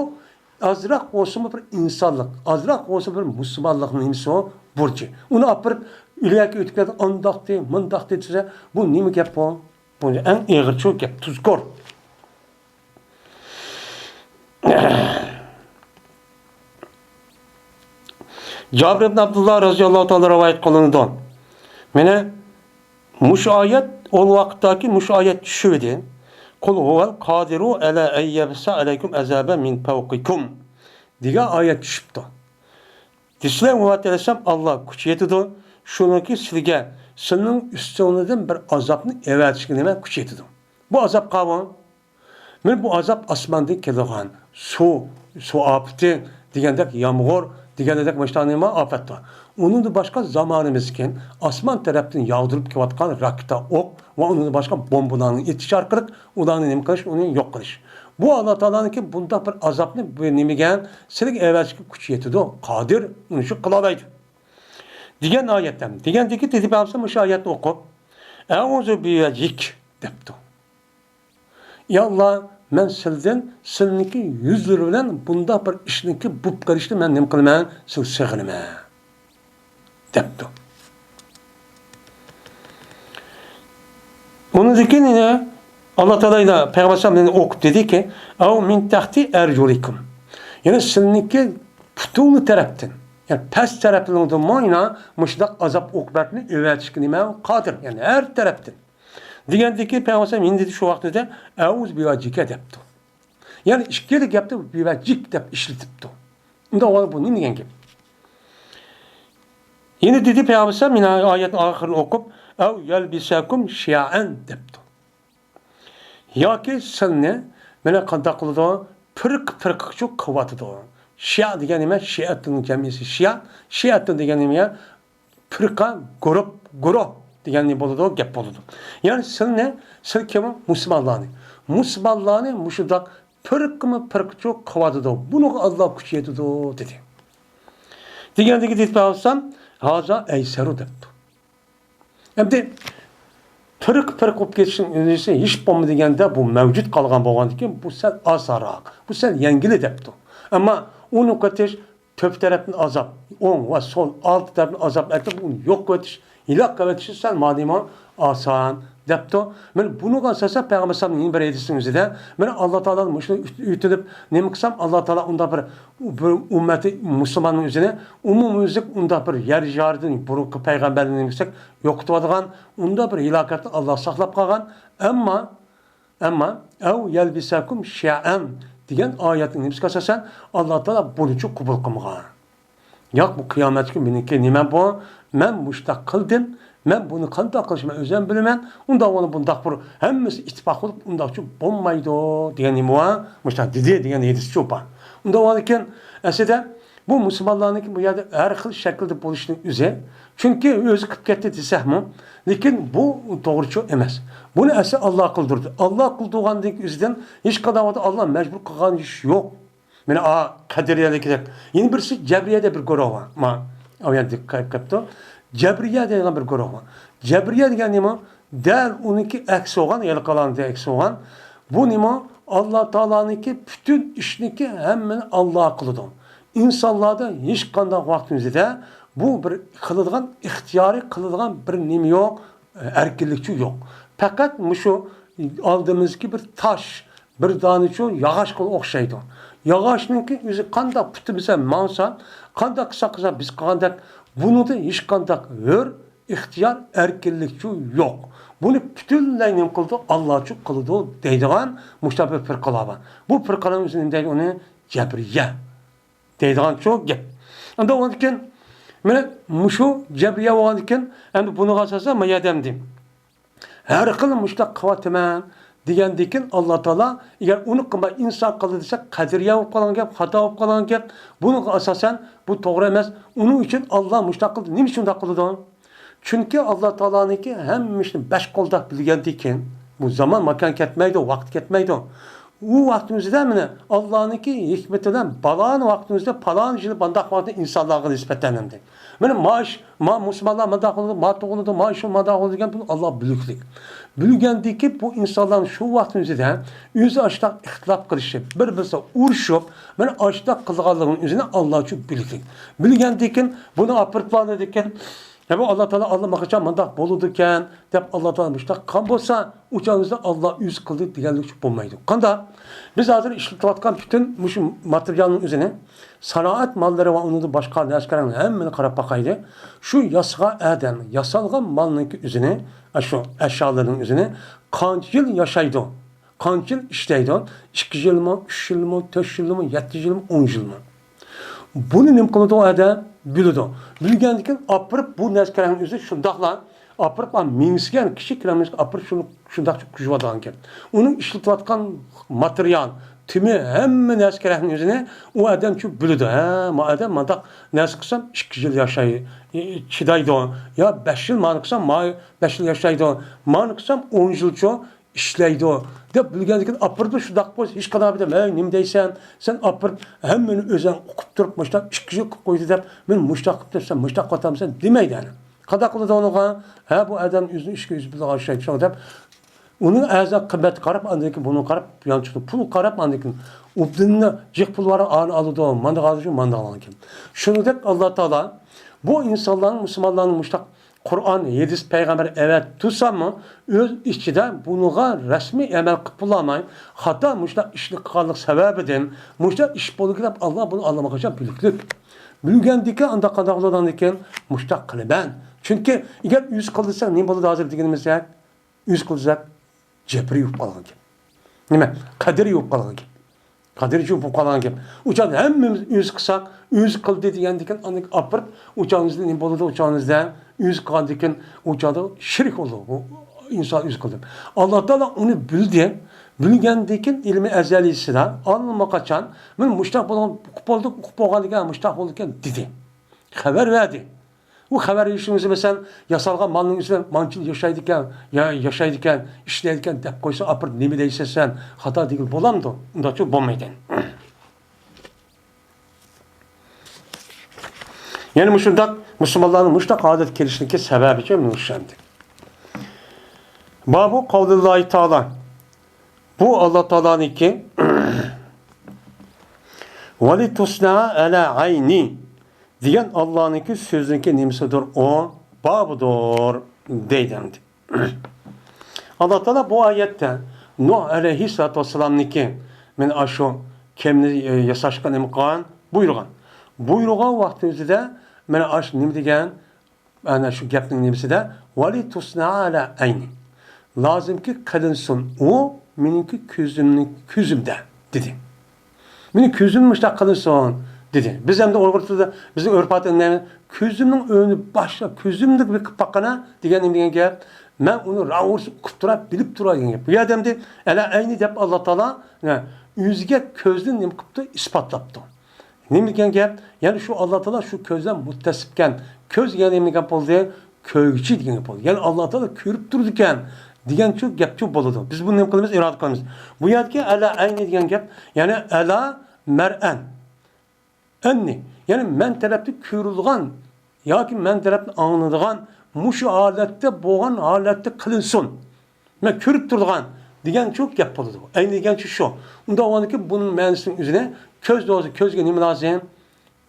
azroq bo'lsa bir insonlik, azroq bo'lsa bir musulmonlikning nimasi burchi. Uni olib ilgari o'tgan andoqdi, mundaqdi desa, bu nima gap bu? Bu eng og'ir gap, tuzkor. Cabir ibn Abdullah radıyallahu ta'ala rivayet kılındı. Mene muş ayet o vakittaki muş ayet düşüydü. Kul huvel kadiru ala eyyebsa aleykum azabe min fevkikum diye ayet düşüptü. Disle muhattelesem Allah kuch yetidi. Şununki sizge senin üstünüzden bir azapını evetişkinime kuch yetidi. Bu azap kavun. Men bu azap asmandan kelgan su afeti degandek yağmur degandek başlanma afet var. Onun da başka zamanımızken asman tarafından yağdırıp kelatkan raketa ok ve onun da başka bombalarının yetişar kırık, ulanın imkanı onun yok kılış. Bu Allah Teala'nın ki bunda bir azapını nemigen silik evvelki kuch yetidi. Kadir onu şu kılabaydı. Digen ayetten. Digendeki tedip yapsam şu ayetini okup Euzu biyecik depti. Ya Allah men sizden sizniki yüzleri bilen bunda bir işniki bup karıştı men nim kılman siz sığınma depti. Onun dikine Allah Teala ile Peygamber sallallahu okup dedi ki "Ev min tahti erjulikum." Yani sizniki putunu taraftan yani pes tarafından da mayna müşdak azap okubatını övetişkinime kadir. Yani her taraftan. Degandeki Peygamber indi şu vaqtida "Euz bivajika" depti. Yani ikkilik yaptı bivajik deb işletipti. Unda o bu nima degan gap? Yine dedi Peygamber mina oyatin oxirini o'qib "Ev yalbisakum shi'an" depti. Yoki sizni mana qanday qiladi? Pirq-pirqchu qilyotidi. Shia degan nima? Shiatning jamisi shia. Shiatning degan nima? Pirqa, guruh degan ne bo'ladi, gap bo'ladi. Ya'ni siz kim? Musulmonlarni mushudaq pirqchu qilyotidi. Buni Alloh kuch yetadi dedi. Degandagi deb olsam, "Haza aysaru" debdi. Endi pirq bo'lib ketishning o'zi hech bo'lmaydi deganda bu mavjud qolgan bo'lgandan bu sal asaroq, bu sal yengili debdi. Ammo uni qatish to'p tarafdan azab, o'ng va so'l alt tarafdan azab aytib uni yo'q etish, iloq qilitish sal modimo oson debdi. Men buni asosan Payg'ambar sallallohu alayhi vasallam o'zida men Alloh taolaning shuni yutilib nima qilsam Alloh taolo unda bir ummati musulmonning o'zini umumiylik unda bir yer jardan burungi payg'ambarning desak yo'qitadigan unda bir hilokatni Alloh saqlab qolgan. Ammo "Ev yalbisakum shi'an" degan oyatning nimasiga asosan Alloh taolo buni qabul qilmagan. Yo'q bu qiyomat kuni meniki nima bu? Men mushtaq qildim. Men buni qanday qilishni o'zim bilaman. Unda uni bundaq bir hammasi ittifoq qilib undaqchi bo'lmaydi degan nima? Mushtaq dedi degan hadis cho'pa. Unda ekan aslida bu musulmonlarning bu yerda har xil shaklda bo'lishning o'zi. Chunki o'zi qilib ketdi desakmi, lekin bu to'g'ri emas. Buni asli Alloh qildirdi. Alloh qildirgandan o'zidan hech qanday Alloh majbur qilgan ish yo'q. Mana qadariyalik. Yeni birisi Jabriyada bir guruh var. Ma o yerda qilibdi. Jabriya degan bir guruh var. Jabriya degan nima? Dal uniki aks olgan, yalqalandi aks olgan. Bu nima? Alloh taolaniki bütün ishniki hammani Alloh qiladi. İnsanlarda hech qanday vaqtimizda bu bir qiladigan, ixtiyoriy qiladigan bir nima yo'q, erkinlikchi yo'q. Faqat mushu oldimizki bir tosh, bir donichu yog'ochga o'xshaydi. Yog'ochninki o'zi qanday putimizga mansa, qanday qilsa biz qanday bunida hech qanday hur, ixtiyor, erkinlikchi yo'q. Buni butunlay nim qildi, Allohchi qildi deydigan mushtabih firqalar. Bu firqalarning o'zini deydi uni Jabriya deydigan cho'q gap. Unda o'nkin Mana mushu jabriya bo'lgan ekan, endi buniga asosan men yordam deyim. Har xil mushtaq qilyapman degandekin Alloh taolo agar uni qilmay inson qildi desa qadriya bo'lib qolgan gap, xato bo'lib qolgan gap. Buniga asosan bu to'g'ri emas. Uning uchun Alloh mushtaq qildi. Nima shunday qildi? Chunki Alloh taoloniki hammishni 5 qo'lda bilgandekin bu zaman makan ketmaydi, vaqt ketmaydi. U vaqtimizda mana Allohniki hikmatidan balon vaqtimizda falon yil bandaq vaqtda insonlarga nisbatan hamdi. Mana musulmonlar mandaq qildi, to'g'rida shu mandaq qildi degan bu Alloh biluklik. Bilgandiki bu insonlar shu vaqtimizda o'zi ashta ixtilof qilishi, bir-birsa urushib, mana ashta qilganligini o'zini Alloh uchun biluklik. Bilgandekin buni apirtlan ekan. Ya bu Allah Teala Allah makaçan mandak boluduken dep Allah Teala müştak kan bolsa uçağınızda Allah yüz kıldı diyenlik bulmaydı. Kanda biz hazır işletatkan bütün müşüm materyalın üzerine sanat malları ve onun da başka neskerin hemen karab bakaydı. Şu yasga eden yasalgan malının üzerine şu eşyaların üzerine kaç yıl yaşaydı. Kaç yıl işleydi. 2 yıl mı, 3 yıl mı, 4 yıl mı, 7 yıl mı, 10 yıl mı? Bunu nim kılıdı o adam bildi. Bilgendikin apırıp bu neskerenin üzeri şundakla apırıp mingisken kişi kiramız apırıp şundak çok gücü vadan ki. Onun işletivatkan materyal tümü hemen neskerenin üzerine o adam çok bildi. Ma adam mandak neskesem 2 yıl yaşayı çidaydı. Ya 5 yıl manıksam 5 yıl yaşaydı. Manıksam 10 yıl çok işleydi. Dep bilgendikin apırıp şundak boz hiç kadar bildim. Nim deysen sen apırıp hemen özen okup durup müştak 2 yıl koydu dep men müştak kıp sen müştak katamsan demeydi yani. Kada kılıda onuğa bu adam yüzünü 200 bin aşağı çıkıyor dep onun azak kıymet karap andaki bunu karap yançıdı pul karap andaki ubdinne cek pul var an alıdı manda kardeşim manda alan kim. Şunu dep Allah Teala bu insanların Müslümanların müştak Kur'an 7 peygamber evet tutsa mı öz içinde bunuğa resmi emel kıpılamayın. Hatta müştak işlik kallık sebebiden müştak iş bolu gidip Allah bunu anlamak için büyüklük. Bilgendiki anda kadağladan iken müştak kılıben. Çünkü eğer yüz kılırsak ne bolu da hazır diyenimiz ya? Yüz kılırsak cebri yok kalan kim? Nime? Kaderi yok kalan kim? Kaderi yok kalan kim? Uçan hemmimiz yüz kısak, yüz kıldı diyendiken anlık apırıp uçağınızda ne bolu da uçağınızda yüz kıldıkken uçağda şirk oldu. Bu insan yüz kıldı. Allah Teala onu bildi. Bilgendikin ilmi ezelisi anlama kaçan ben müştak olan kupoğalıken müştak olurken dedi. Haber verdi. Bu haber işimizi mesela yasalga malın üzerine mançıl yaşaydıken, işleydiken dep koysa apır ne mi deyse sen hata değil bolamdı. Onda çok bombaydı. Yani Müslümanların müştak adet gelişindeki sebebi ki müşemdi. Babu kavlullahi ta'ala. Bu Allah Teala'nın ki وَلِتُسْنَا عَلَى عَيْنِ diyen Allah'ın ki sözünki nimsidir o babudur deydemdi. Allah Teala bu ayette Nuh aleyhissalatu vesselam'ın ki men aşu kemni yasaşkan imkan buyurgan. Buyurgan vaktimizde men aş nim degen ana şu gapning nimsi de وَلِتُسْنَا عَلَى عَيْنِ lazım ki kılınsın o meninki küzümde dedi. Benim küzümmüşler kılınsın dedi. Biz hem de Uygur'da bizim örfatında küzümün önü başla küzümdük bir kıpakana diyen gel. Ben onu ravurs kutturap bilip durayım. Bu adam de ele aynı dep Allah Teala yüzge közden nem kıptı ispatlaptı. Ne diyen gel? Yani şu Allah Teala şu közden muttesipken köz yani gap oldu köygçi diyen gap oldu. Yani Allah Teala körüp durduken diyen çok gap çok boludu. Biz bunu ne kılımız irade kılımız. Bu yadki ala aynı diyen gap yani ala mer'en enni yani men tarafta körülgan ya ki men tarafta anladığan muşu alette boğan alette kılınsın. Men körüp durduğan diyen çok gap boludu. Aynı diyen şu. Onda o anki bunun menisinin üzerine köz doğrusu közge ne lazım?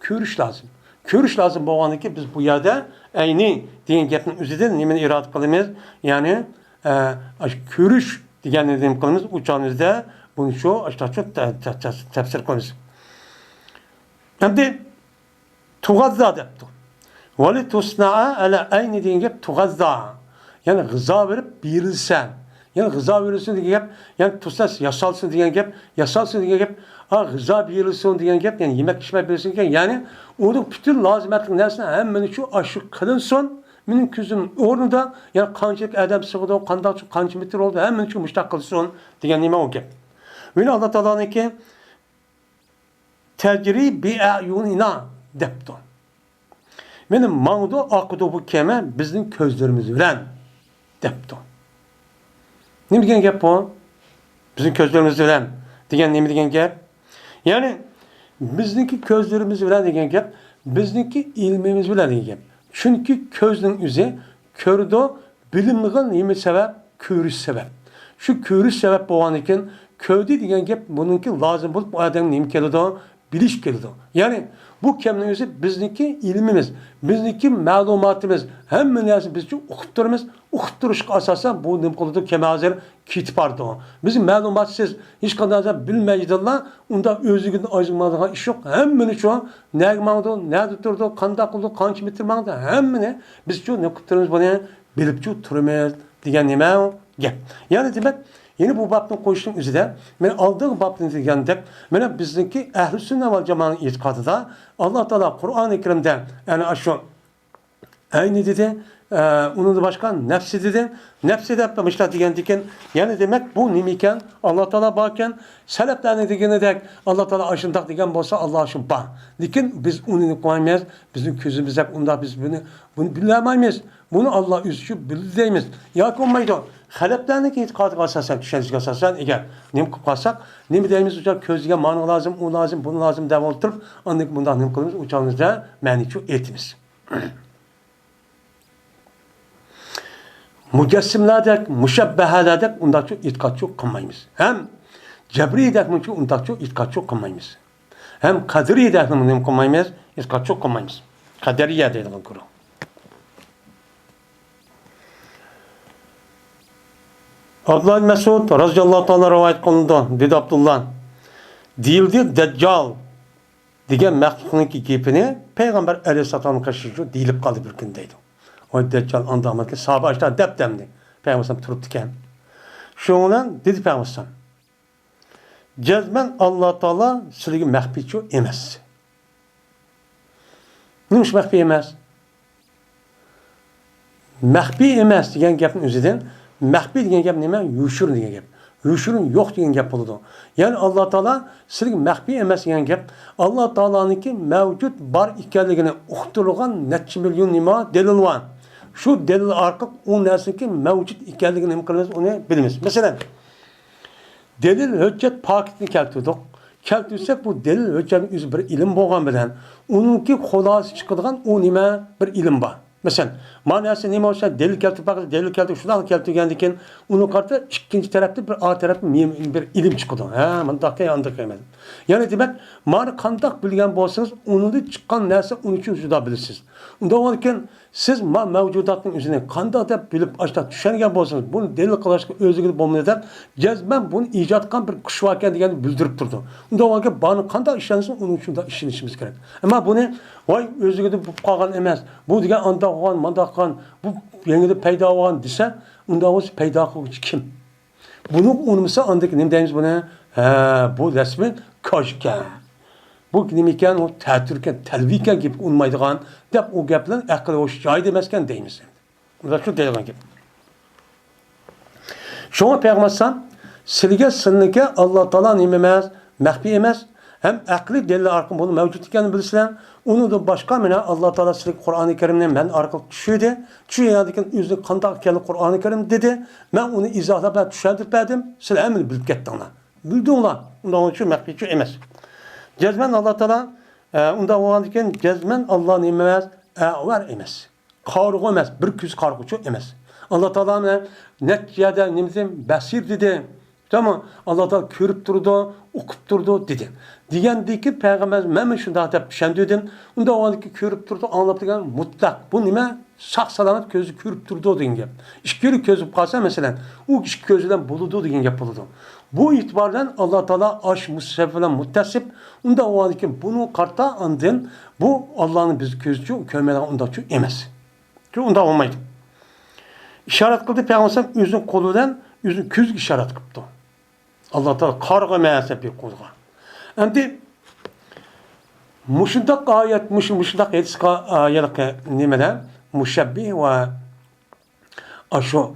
Körüş lazım. Körüş lazım bu anki biz bu yerde aynı diyen gapın üzerinde nemin irade kılımız yani körüş diyen dediğim kılımız uçağınızda bunu şu işte çok tefsir kılımız. Hem de tuğazza depti. Veli tusna'a ala aynı diyen gap tuğazza. Yani gıza verip birilsen. Yani gıza verirsin diyen gap yani tusnas yasalsın diyen gap yasalsın diyen gap gıza buyurulsun degan gap, yani yemek içmek bilsin ki, yani onun bütün lazimetli nesne hemen şu aşık kılınsın. Benim gözüm orada, yani kancık adam sıvıda, kancı metre oldu, hemen şu müştak kılsın degan nima o gap. Ve Allah Teala'nın ki tecri bi ayunina depti. Benim mağdu akıdı bu keme bizim közlerimiz bilen depti. Ne degan gap bu? Bizim közlerimiz bilen degan nima degan gap? Yani bizdeki közlerimiz bilen degan gap, bizdeki ilmimiz bilen degan gap. Çünkü közün üze körde bilimliğin nima sebep? Körüş sebep. Şu körüş sebep boğan iken köyde degan gap bununki lazım bulup bu adam nima keladi? Biliş keladi. Yani bu kemnin üze bizdeki ilmimiz, bizdeki malumatımız, hemen narsa biz şu okutturumuz, okutturuşqa asasen bu nima qiladi? Kem hazır kitpardı. Bizim malumatsız hiç kadar bilmeydiler. Unda özügün acımadığı iş yok. Hemen şu ne mağdu, ne durdu, kanda qildi, qancha bitirmağdı. Hemen biz şu ne okutturumuz bunu bilip şu turumuz degan nima gap. Yani demek yeni bu babın koyuşun üzerinde, ben aldığım babın degandek, ben bizdeki ehl-i sünnet vel cemaat'ın itikadıda Allah Teala Kur'an-ı Kerim'de yani şu aynı dedi, onun da başka nefsi dedi. Nefsi de yapmışlar diken. Yani demek bu nimiken Allah Teala bakken seleflerine degene dek Allah Teala aşındak degen bolsa Allah aşın bah. Dikin biz onu koymayız. Bizim közümüzde onda biz bunu bilemeyiz. Bunu Allah üzüşü bildireyimiz. Ya konmaydı. Haleplerine ki itikadıga asasen, düşüncesiga asasen eğer nima qilib qalsak, nima deymiz uca közüge ma'no lazım, u lazım, bunu lazım deb o'tirib, andak bundoq nima qilamiz? Ucamizda ma'nichu etimiz. Mücessimlerdek, müşebbehelerdek undakçı itikatçı kılmayımız. Hem cebriyedek mümkün undakçı itikatçı kılmayımız. Hem kadiriyedek mümkün kılmayımız, itikatçı kılmayımız. Kaderiye dediğin kuru. Abdullah Mesud radıyallahu ta'ala rivayet kılındı. Dedi Abdullah. Deyildi Deccal degan mahluqning gapini Peygamber aleyhissalomga qarshi deyilib qoldi bir kun deydi. O Deccal andamakka sahabe işte dep demdi. Peygamber turibdi ekan. Şundan dedi Peygamber cezmen Allah Teala sizlarga maxfiy emas. Nima maxfiy emas? Maxfiy emas degan gapning o'zidan maxfiy degan gap nima? Yushur degan gap. Yushurun yo'q degan gap bo'ladi. Yani Allah Teala sizlarga maxfiy emas degan gap Allah Teala'nınki mavjud bor ekanligini uqtirilgan necha million nima delil var. Şu delil arqali o narsaniki mavjud ekanligini nima qilamiz, uni bilamiz. Masalan, delil hujjat paketni keltirdik. Keltirsek bu delil hujjatning o'zi bir ilm bo'lgan bilan uningki xulosa chiqadigan o nima bir ilm bor. Masalan, ma'nosi nima bo'lsa delil keltirib shunday keltirgandan keyin uni qarta ikkinchi tarafda bir a tarafda bir ilm chiqadi. Ha, bundoq emas. Yani demek ma'ni qandoq bilgan bo'lsangiz, uningdan chiqqan narsa uning uchun juda bilasiz. Unda bo'lgan siz mavjudotning o'zini qandoq deb bilib ashta tushungan bo'lsangiz, buni delil qilishga o'ziga bo'lmaydi deb jazman buni ijod qilgan bir kuch va ekan deganni bildirib turdi. Unda bo'lgan bani qandoq ishlansin, uning uchun da ishonishimiz kerak. Ammo buni voy o'ziga deb qolgan emas. Bu degan andoq qilgan, mandoq qilgan, bu yangida paydo bo'lgan desa, unda o'zi paydo qiluvchi kim? Buni unimsa andaki nima deymiz buni? Ha, bu rasman koshka. Bu nima ekan, u ta'tirkan, talvikan gap unmaydigan deb u gaplar aql o'sh joyida emaskan deymiz. Unda shu deyilgan gap. Şuna Peygamber sizga sizniki Allah Teala nima emas, maxfiy emas, hem aqli delil arqali bunu mavjud ekanini bilsizlar. Uni da boshqa mana Allah Teala sizga Qur'oni Karimni men arqali tushirdi. Tushiradigan o'zi qanday ekanini Qur'oni Karim dedi. Men uni izohlab tushuntirib berdim. Sizlar ham bilib ketdinglar. Bildinglar. Undan uchun maxfiy emas. Cezmen Allah Teala unda bo'lgandan keyin cezmen Allah nima emas, var emas. Qarg'u emas, bir ko'z qarg'uchi emas. Allah Teala neticede nimizin basir dedi. Tamam, Allah Teala körüp durdu, okup durdu dedi. Diyendeki peygamber men şunda dep düşündüm. Unda o körüp durdu, anlatıp degan mutlak. Bu nima? Sağ salamat gözü körüp durdu degan gap. İş körüp gözüp qalsa mesela, o iş gözüden buludu degan gap buludu. Bu itibardan Allah Teala aş musafirlen muttasip. Unda o bunu qarta andın. Bu Allah'ın biz gözcü kömeden undaçı emas. Çünkü unda olmaydı. İşaret kıldı Peygamber özün kolundan özün köz işaret kıldı. Allah Teala qarg'a ma'asa bir qo'lga. Endi muşundaq ayet, muşundaq ayet nimede müşebbih ve aşo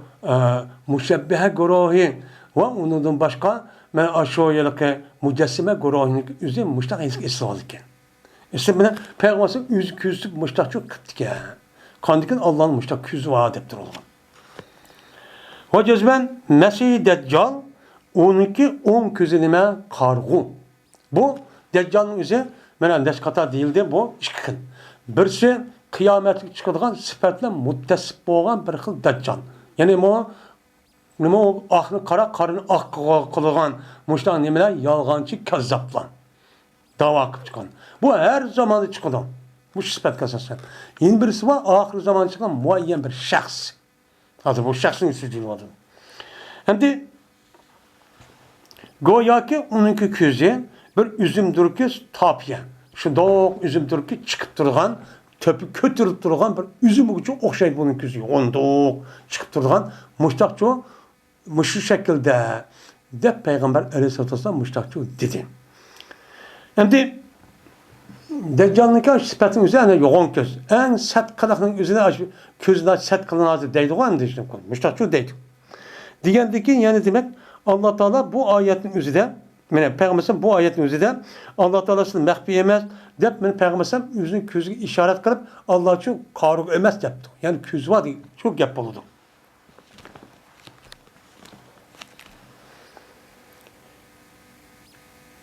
müşebbihe guruhi ve ondan başka men aşo yelke mücessime guruhinin üzüm muştaq isral iken. İşte bana Peygamber'in yüz küzlük muştaq çok kıttık. Kandikin Allah'ın muştaq küzü vaat ettir olgan. Ve cezben Mesih Deccal 10 küzünime kargu. Bu Deccal'ın üzü menen deşkata değildi bu işkin. Birisi kıyamet çıkıdığan sıfatla muttesip boğan bir xil Deccal. Yani nima o ahni qara qarını aq qılğan muştaq nimeler yalğancı kazzaplan. Dava qılıb çıkan. Bu her zaman çıkıdan. Bu sıfat asasen. Yeni birisi var ahir zaman çıkan muayyen bir şahs. Hazır bu şahsın üstücülüğü adı. Hem de goya ki onunki közü bir üzümdür ki tapya. Şu doğuk üzümdür ki çıkıp durgan, töpü kötürüp durgan bir üzüm ucu okşaydı bunun közü. Onduk çıkıp durgan muştakçı şu şekilde de Peygamber Aleyhisselatü Vesselam muştakçı dedi. Hem de Deccal'ın sıfatının üzerine yoğun göz. En sert kılığının üzerine közüne sert kılığın azı deydi. O anda işte muştakçı deydi. Diyendeki yani demek Allah Teala bu ayetin üzerinde yani Peygamber'in bu ayetin üzerinde Allah Teala'sını mehfi emez deyip Peygamber'in yüzünün közü işaret kılıp Allah için karuk emez deyipti. Yani köz var diye çok yap oldu.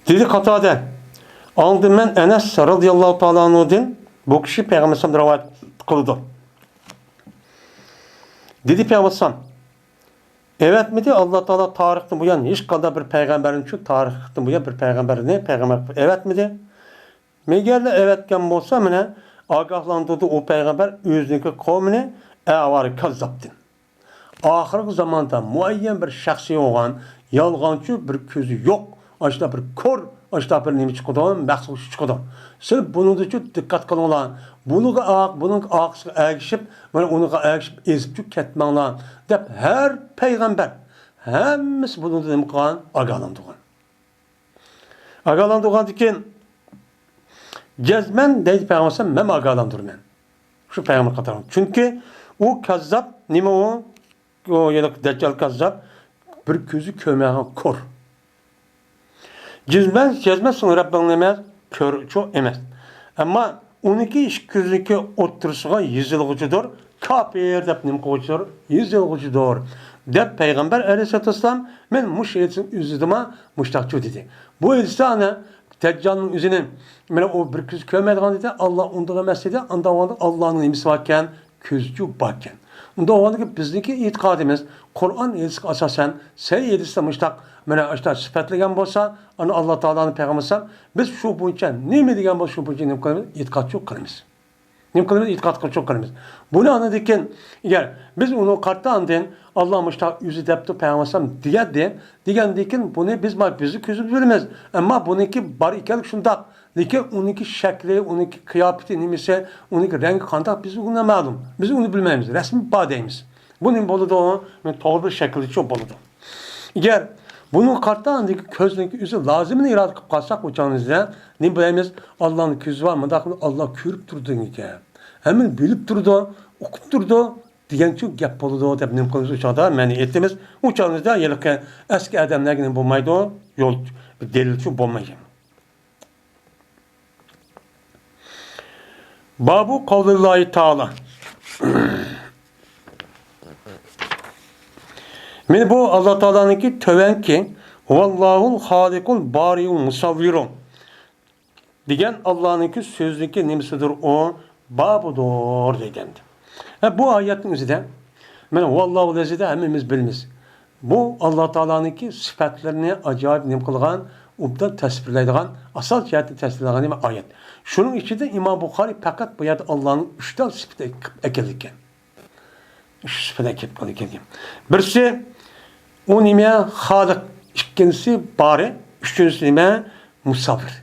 Dedi Katade aldım ben Enes radıyallahu ta'ala anhu'dan bu kişi Peygamber'e rivayet kıldı. Dedi Peygamber evet mi de Allah Teala tarihten bu yana hiç kadar bir peygamberin şu tarihten bu yana bir peygamber ne peygamber evet mi de Meğerle evetken bolsa mene agahlandırdı o peygamber özündeki kavmini var kazzaptın. Ahirki zamanda muayyen bir şahsi olan yalgancı bir közü yok. Aşta bir kor, aşta bir nemi çıkıdan, məxsus çıkıdan. Sırf bunun da çok dikkat kılınlar. Bunun ağısı əgişip, onu əgişip ezip ketmenler. Dep her peygamber, hemimiz bunun da nemi kılan agahlandırgan. Agahlandırgan diken, cezmen deydi Peygamber mem agalandırır men. Şu Peygamber katarım. Çünkü o kazzap nime o ya Deccal kazzap bir közü kömeğe kor. Cezmen sonra Rabbim emez, kör çok emez. Ama 12 iş közüki otursuğa yüzülgücüdür. Kafir dep nim koyucudur, yüzülgücüdür. Dep Peygamber Aleyhisselatü Vesselam men muş etsin üzüdüme muştakçı dedi. Bu insana Deccal'ın üzerine o bir köz kömediğin dedi Allah onda da mesele anda Allah'ın emrisi varken közcü bakken. Onda o ki bizdeki itikadımız Kur'an ilişki asasen seyyedisi müştak işte sıfatlayan bolsa onu Allah Teala'nın peygamberi biz şu boyunca ne diyen bolsa şu boyunca ne kılımız itikat çok kılımız. Ne kılımız itikat çok kılımız. Bunu anladıkken eğer biz onu kartta andın Allah müştak yüzü depti peygamber diyen bunu bizi közüp bilmez. Ama bununki bar iken şundak. Lekin onunki şekli, onunki kıyafeti nimisi, onunki rengi kandak biz ona malum. Biz onu bilmemiz. Resmi badeyimiz. Bunun boludu o, doğru bir şekilde çok boludu. Eğer bunun kartta andaki közündeki yüzü lazımını irade kılıp kalsak uçağınızda ne bilemiz Allah'ın közü var mı? Allah körüp durdu ki. Hemen bilip durdu, okup durdu. Diyen çok gap boludu dep nim kılımız uçağda məni etdimiz. Uçağınızda yelken eski adamlarının bulmaydı o yol delil çok bulmaydı. Babu kavlillahi Teala. Men bu Allah Teala'nınki töven ki Vallahul halikul bariul musavvirun. Diyen Allah'ınki sözlüki nimsidir o babudur dedendi. Bu ayetin üzerinde men vallahu lezide hemimiz bilmiz. Bu Allah Teala'nınki sıfatlarını acayip nim kılgan, ubda tasvirleydiğin, asal cihette tasvirleydiğin ayet. Şunun içinde İmam Bukhari fakat bu yerde Allah'ın 3 tane sıfatı ekilirken. 3 sıfatı ekilirken. Birisi o nime halik, ikincisi bari, üçüncüsü nime musavvir.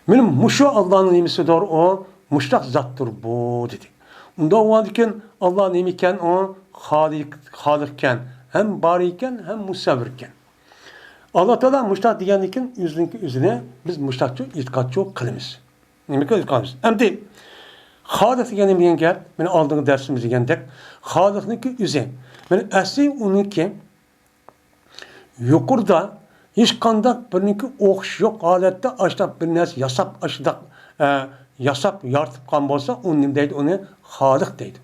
Benim muşu Allah'ın nimesi doğru o muştak zattır bu dedi. Onda o vadiken Allah'ın nimiken o halikken hem bariken hem musavvirken. Allah Teala müştak deganlikin üzüne biz müştakçı itiqadçı kılımız. Nima qilamiz? Endi Xaliq degan nima gap? Meni oldingi darsimizda degandek, Xaliqniki o'zi. Meni asli uniki yuqorida hech qanday birniki o'xish yo'q holatda ashtab bir narsa yasab yaratib qolgan bo'lsa, uni nima deydi? Uni Xaliq deydi.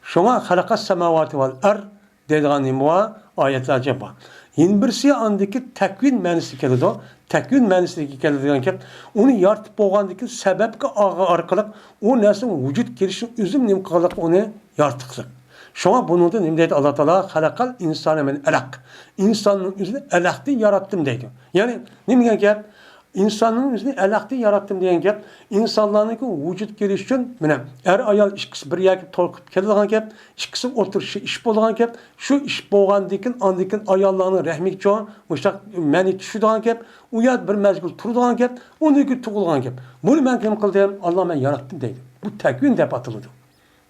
Shunga xalaqas samawati val ard deydigan nima oyatlarga bor. Yin birisi andaki takvin ma'nosi keladi. Takvin ma'nosiga keladigan gap, uni yaratib bo'lgandagi sababga orqali u narsaning vujud kelishi o'zim nima qilib uni yaratdik. Shunga buningda nima deydi Alloh taolo xalaqal insona min alaq. İnsanın o'zini alaqdan yaratdim deydi. Ya'ni nima gap? İnsanın o'zini alaqdan yaratdim degan gap, insonlarning vujud kelishi uchun mana er ayol ikkisi bir yerga to'lqib keladigan gap, ikkisi o'tirishi ish bo'lgan gap, shu ish bo'lgandan andikin ayollarning rahmiga cho'ng mushaq mani tushadigan gap, u yer bir mazgul turadigan gap, uniki tug'ilgan gap. Buni men kim qildim? Alloh men yaratdim deydi. Bu takvin deb ataladi.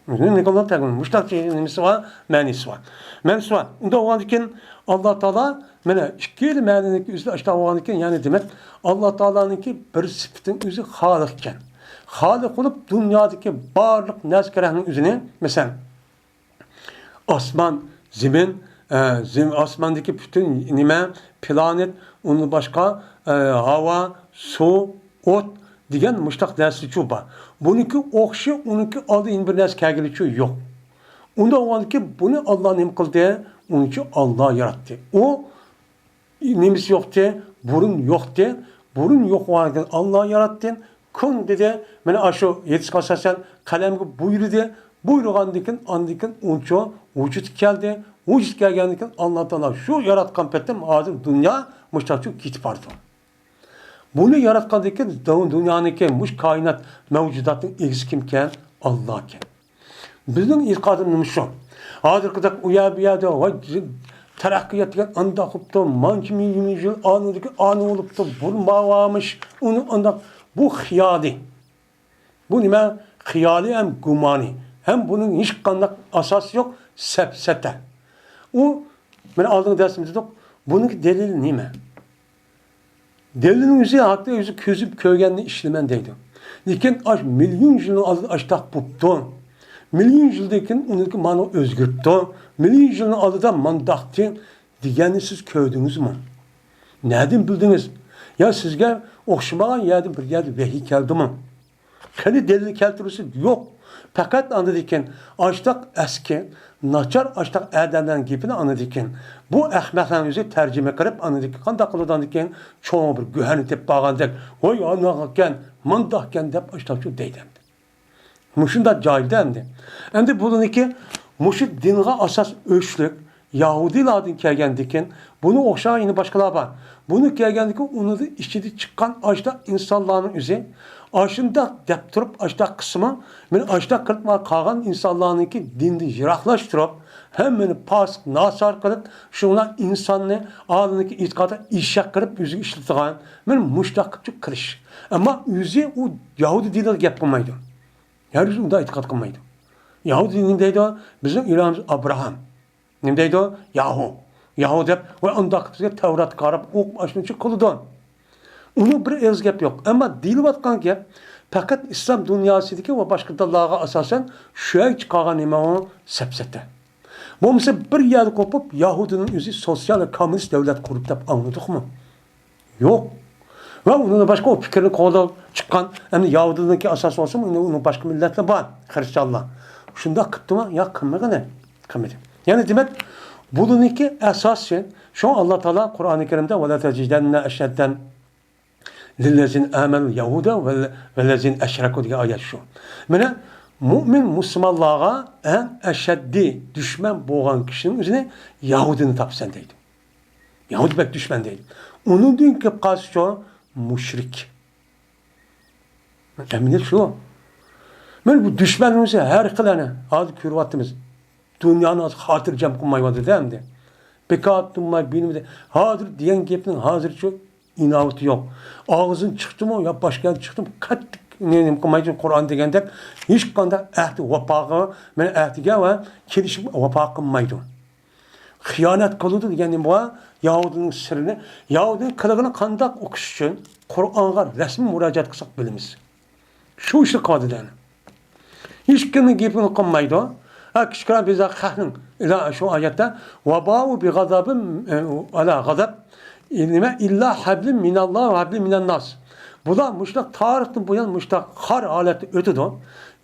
Nima qilgan takvin? Mushaq nimasi var, ma'nisi var. Ma'nisi var. Unda o'g'andikin Allah Teala mana ikki ma'noniki o'zida ashta bo'lgandan ya'ni demak Alloh taoloninki bir sifatin o'zi Xoliq ekan. Xoliq bo'lib dunyodagi barliq narsalarning o'zini, masalan, osmon, zamin, osmondagi butun nima, planet, uni boshqa havo, suv, o't degan mushtaq narsa bor. Buniki o'xshi, uniki oldin bir narsa kelgilichi yo'q. Unda o'g'anki buni Alloh nima qildi? Uniki Allah yarattı. O nimesi yoktu, burun yoktu. Burun yok varken Allah yarattı. Kun dedi, bana aşı yetiş kasasen kalemgi buyurdu. Buyurgandikin andikin unço vücut geldi. Vücut gelgendikin Allah Teala şu yaratkan pettem ağzı dünya müştakçı git vardı. Bunu yaratkandikin dünyanınki muş kainat mevcudatın eksikimken Allah'ken. Bizim irkadımız şu. Hazır kadar uya da terakkiyat degan anda qıptı, mançı milyon yıl anı oluptu, bulmamış, onu anda bu xiyali. Bu nima? Xiyali hem gumani. Hem bunun hiç qanday asası yok, sepsete. O, ben aldığım dersimizde dedik, bunun delili nima? Delilin yüzü haklı yüzü közüp köygenli işlemen deydi. Lekin aş milyon yılın adı aştaq buptu. Milyon yıldayken onunki mana özgürtü. Milyon yılın adıda mandaktı diyeni siz köydünüz mü? Nereden bildiniz? Ya sizge okşamağa yerden bir yerde vehi geldi mi? Kendi delili keltirisi yok. Fakat anladıyken açtak eski, naçar açtak erdenden gibini anladıyken bu ahmakların yüzü tercüme kırıp anladıyken kanda kılıdan diken çoğun bir güheni tep bağandık. Oy anlakken, mandakken dep açtak şu deydemdi. Muşun da cahil demdi. Hem de bunun iki muşu dinine asas ölçlük Yahudilerden kelgendiken bunu okşağı yine başkalar var. Bunu kelgendiken onu da işçide çıkan açta insanların üzeri aşında dep durup açta kısmı ben açta kırpma kalan insanların ki dinde yıraklaştırıp hemen pas nasar kılıp şunlar insanını ağzındaki itikada işyak kırıp yüzü işletilen ben muştakçı kırış. Ama yüzü o Yahudi dili yapılmaydı. Yeryüzü onda itikat kılmaydı. Yahudi nimdeydi o? Bizim İlahımız Abraham. Nimdeydi o? Yahu. Yahu deyip ve ondaki Tevrat karab ok açınca kılıdan. Onun bir ezgep yok. Ama dil vatkan ki fakat İslam dünyasındaki ve başka dallara asasen şöyle çıkaran nime o sepsete. Bu mesela bir yer kopup Yahudinin özü sosyal ve komünist devlet kurup da anladık mı? Yok. Ve onun da başka o fikrini kovadan çıkan hem de Yahudideki asas olsun onun başka milletle var. Hristiyanlar. Şunda kıptı mı? Ya kımmadı ne? Kımmadı. Yani demek bununki esas şey şu an Allah Teala Kur'an-ı Kerim'de وَلَا تَجِدَنَّ اَشَدَّنْ لِلَّذِينَ آمَنُوا يَهُودًا وَالَّذِينَ اَشْرَكُوا diye ayet şu. Yani mümin Müslümanlığa en eşeddi düşman boğan kişinin üzerine Yahudini tapsan deydi. Yahudi bek düşman deydi. Onun dünkü karşı şu müşrik. Emniyet şu. Ben bu düşmanımızı her kılana adı kürvatımız dünyanın hatırcam kılmaymadı değil mi? Bekat durmay bilmedi. Hazır diyen gepinin hazır çok inaveti yok. Ağzın çıktı mı ya başka çıktı mı kattık ne kılmayacağım Kur'an degende hiç kanda ehdi vapağı ben ehdige ve kelişim vapa kılmaydı. xiyonat qiladi degani bu Yahudining sirini, Yahudining qilig'ini qandoq o'qish uchun Qur'onga rasmiy murojaat qilsak bilamiz. Shu ishni qiladilar. Hech kimning gapini qilmaydi. Kichkina biza xahning ila shu oyatda vabau bi g'azabin ala g'azab nima illa hablin minalloh va hablin minan nas. Bular muştaq tarixdan buyon muştaq har holatda o'tadi.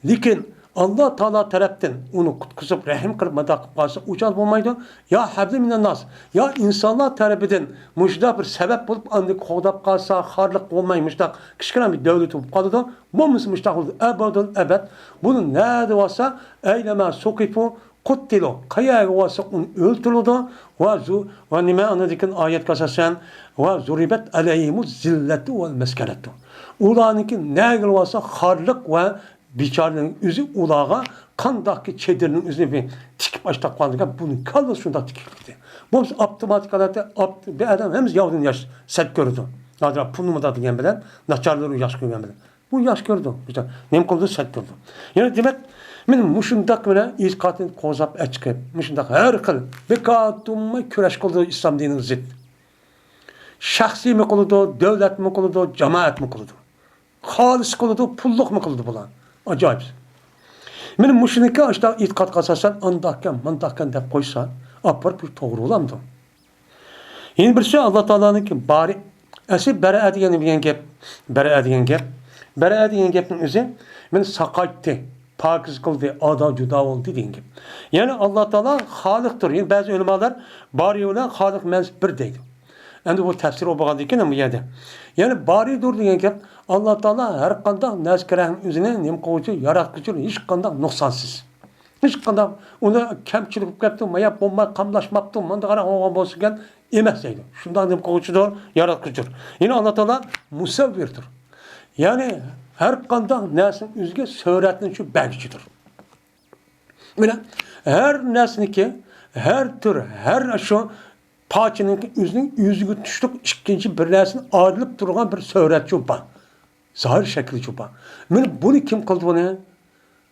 Lekin Allah Taala tarafdan uni qutqizib rahim qilib madaq qilib qolsa uchal bo'lmaydi. Ya habli minan nas. Ya insonlar tarafidan muştaq bir sabab bo'lib andik qo'dab qolsa xorliq bo'lmay muştaq kichkina bir davlat bo'lib qoladi. Bo'lmasa muştaq abadul abad. Buni nada bo'lsa aylama suqifu quttilu. Qayaga bo'lsa uni o'ltirildi va nima anadikin oyatga asosan va zuribat alayhimuz zillatu val maskanatu. Ularniki nagil bo'lsa xorliq va biçarının üzü ulağa kandaki çedirinin üzerine bir tikip açtak kaldık. Bunun kaldı şunda tikildi. Bu optimatik alatta bir adam hem yavrum yaş set gördü. Nadir punumu da diyen bilen, naçarları yaş görgen bilen. Bu yaş gördü. İşte nem kaldı set gördü. Yani demek benim muşundak bile izkatın kozap açıkıp, muşundak her kıl bekatumma küreş kıldı İslam dininin zid. Şahsi mi kıldı, devlet mi kıldı, cemaat mi kıldı? Halis kıldı, pulluk mu kıldı bulan? Acayip. Benim müşrike işte itikat kasasan andahken mandahken de koysa apar bir doğru olamdı. Yine bir şey Allah Teala'nın ki bari esi bere ediyen bir gap, bere ediyen gapın üzeri men sakayttı, pakiz kıldı, ada juda oldu diyen gap. Yani Allah Teala halıktır. Yani bazı ulemalar bari olan halık mens bir deydi. Endi bu tefsir olmagan ekan bu yerda. Yani bari dur degan gap Allah Taala har qanday naskaraning o'zini nim qiluvchi, yaratuvchi hech qanday nuqsonsiz. Hech qanday uni kamchilik bo'lib ketdi, maya bo'lmay qamlashmabdi, menda qara olgan bo'lsa emas deydi. Shundan nim qiluvchidir, yaratuvchidir. Yine Allah Taala musavvirdir. Yani har qanday narsaning o'ziga suratlanuvchi bag'ichidir. Mana her narsaniki, her tür, her şu Paçının üzünün yüzüge düştük ikinci bir nersini ayrılıp durgan bir suratçı var. Zahir şekilci var. Bunu kim kıldı bunu?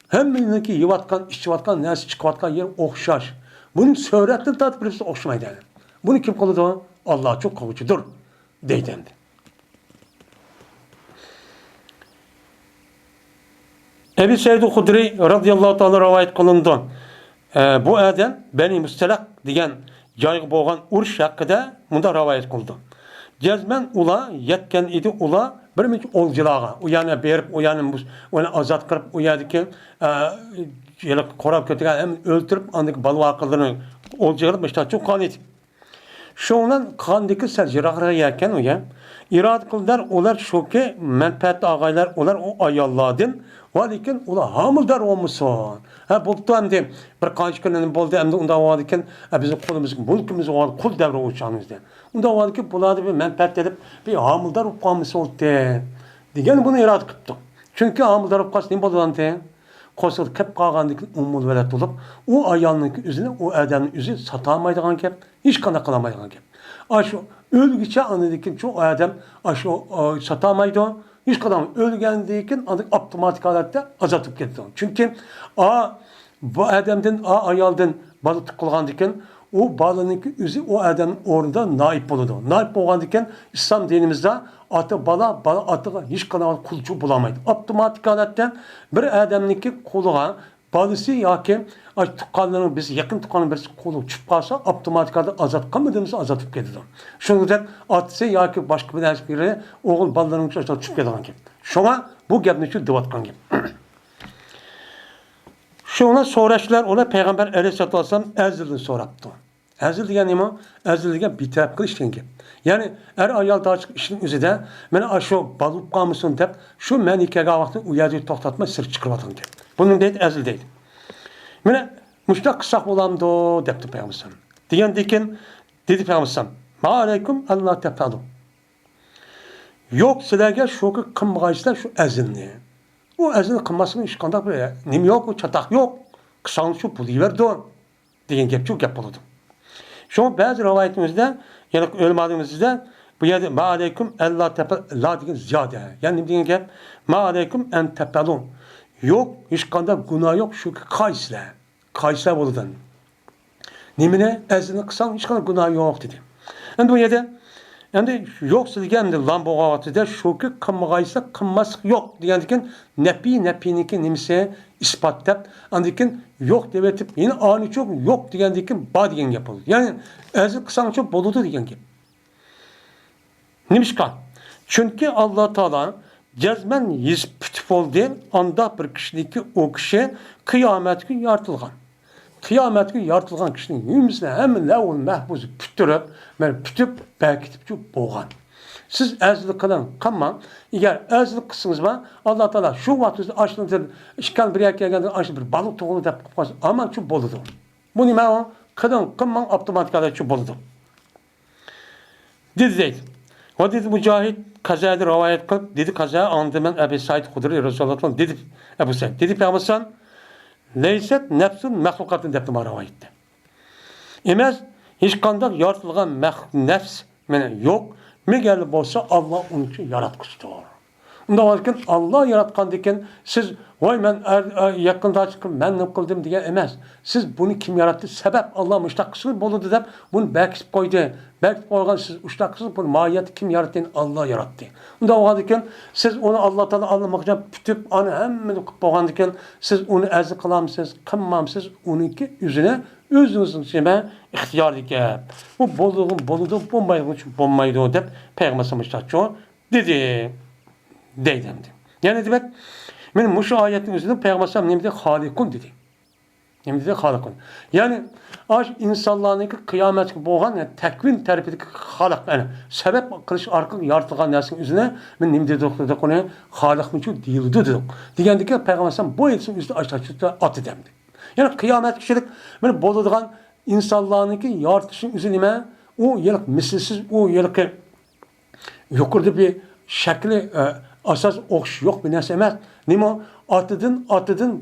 Hem benimki yivatkan, içivatkan, nersi çıkıvatkan yer okşaş. Bunun suratını da birisi okşamaydı. Bunu kim kıldı? Allah çok kavucudur. Deydendi. Ebu Seyyid Hudri radıyallahu ta'ala rivayet kılındı. Bu adam beni müstelak diyen joyga bo'lgan urush haqida bunda rivoyat qildi. Jazman ular yetgan edi ular bir minch o'ljilarga, u yana berib, u yana uni ozod qilib, u yerdagi yana qorab ketgan ham o'ltirib, andagi balvoqlarni o'ljiga mishtachu qon edi. Shundan qondagi sajiraga yetgan u ya. İrad qildilar ular shuki manfaatli og'aylar, ular o ayollardan va lekin ular homildor bo'lmasin. Ha bo'pti endi bir qancha kundan bo'ldi endi unda bo'ladigan bizning qo'limizga mulkimiz bor, qul davri o'chamiz-da. Unda bo'ladigan bularni bir manfaat edib bir homildor bo'lib qolmasa degan buni irod qilibdi. Chunki homildor bo'lib qolsa nima bo'ladi? Qo'sil qilib qolgandan umul valad bo'lib, u ayolning o'zini, u odamning o'zi sotolmaydigan gap, hech qanday qilolmaydigan gap. Aşu ölgüçe anladıkken çok adam aşu satamaydı. Hiç kadar ölgendiyken anladık otomatik halatta azatıp gitti. Çünkü bu adamdan ayaldan balı tıkılgandikken o balınınki üzü o adamın orada naip oldu. Naip olgandikken İslam dinimizde bala atıga hiç kadar kulcu bulamaydı. Otomatik halatta bir adamınki kuluğa balısı yaki tuqqanların biz yakın tuqqanın birisi kolu çıkıp kalsa otomatik azat kalmadığımızda azatıp gidiyor. Şundan atsa yaki başka bir derskiri oğul ballarının çıkıp gidiyor. Şuna bu gapni şu divatkan gap. Şuna soraşlar ona Peygamber Aleyhisselatü Vesselam ezilini soraptı. Ezil degan nima? Ezil degan bitirib qilish degan. Ya'ni er ayol tartib ishning o'zida mana shu balib qolmasin deb shu manikaga vaqtni u yerda to'xtatmay sir chiqarib gap. Bunun deydi ezil deydi. Mana mushtaq qilsak bo'lamdi debdi Payg'ambar. Degandekin dedi Payg'ambar: "Ma alaykum Allah tafadu." Yo'q sizlarga shu qilmaysizlar shu ezilni. U ezilni qilmasini hech qanday bir nima yo'q, chataq yo'q. Qilsang shu bo'laverdi degan gap shu gap bo'ladi. Şu bazı rivayetimizde, yani ölmadığımızda bu yerde ma aleyküm Allah tepel la diyen ziyade. Yani ne diyen ki ma aleyküm en tepelun. Yok hiç kadar günah yok şu kaysla. Kaysla buludan. Nemine ezini kısan hiç kadar günah yok dedi. Endi bu yerde endi yok sizgendi lan bu vaxtida şoki qilmag'aysa qilmas yok degandikin nepiniki nimse isbotlab andikin yok deb aytib yine ani çok yok degandikin bor degan gap bo'ldi. Ya'ni ezil qilsang çok bo'ladi degan gap. Nimishqa? Chunki Alloh taolo jazman yuz putib bo'ldi, anda bir kishiniki o kishi qiyomatga yoritilgan. Qiyomatga yoritilgan kishining yumsini hamma lavul mahbuz putirib, mana putib bekitib bo'lgan. Siz azlik qiling, qilmang. Agar azlik qilsangiz va Alloh taolo shu vaqtda ashlantir, ishkal bir yak kelganda ashli bir baliq tug'ildi deb qilib qo'ysa, aman shu bo'ladi. Bu nima o? Qiling, qilmang, avtomatikada shu bo'ladi. Dedi. O dedi Mücahit kazada rivayet kılıp dedi kaza andı ben Ebu Said Hudri Resulullah'tan dedi Ebu Said dedi Peygamber leyset nefsun mahlukatın dedi bana rivayette. Emez hiç kandak yaratılgan nefs yok. Meğer olsa Allah onun için yaratmıştır. Onda varken Allah yaratkandiken siz vay ben yakında çıkıp ben ne kıldım diye emez. Siz bunu kim yarattı? Sebep Allah müştakkısını buludu deyip bunu bekip koydu. Bekip koygan siz müştakkısını bunu mahiyeti kim yarattığını Allah yarattı. Onda varken siz onu Allah'tan anlamak için pütüp onu hemen koygandiken siz onu ezil kılamsınız, kınmamsınız onunki yüzüne özünüzün içine ihtiyar dike. Bu boludu, bombaydı deyip Peygamber müştakkı dedi. Deydendi. Yani demek benim bu şu ayetin üzerinde Peygamber sallallahu aleyhi ve sellem halikun dedi. Ne dedi halikun. Yani aş insanların kıyamet gibi boğan yani tekvin tarifideki halik yani sebep kılış arkalı yaratılgan nersinin üzerine ben ne dedi konu halik mıçı değildi dedik. Diyendi ki Peygamber sallallahu bu elsin üstü aşağıda at edemdi. Yani kıyamet kişilik ben boluduğun insanların yaratışın üzerine o yıllık misilsiz o yıllık yukarıda bir şekli asas okş yok bir nerse emez. Nimo atıdın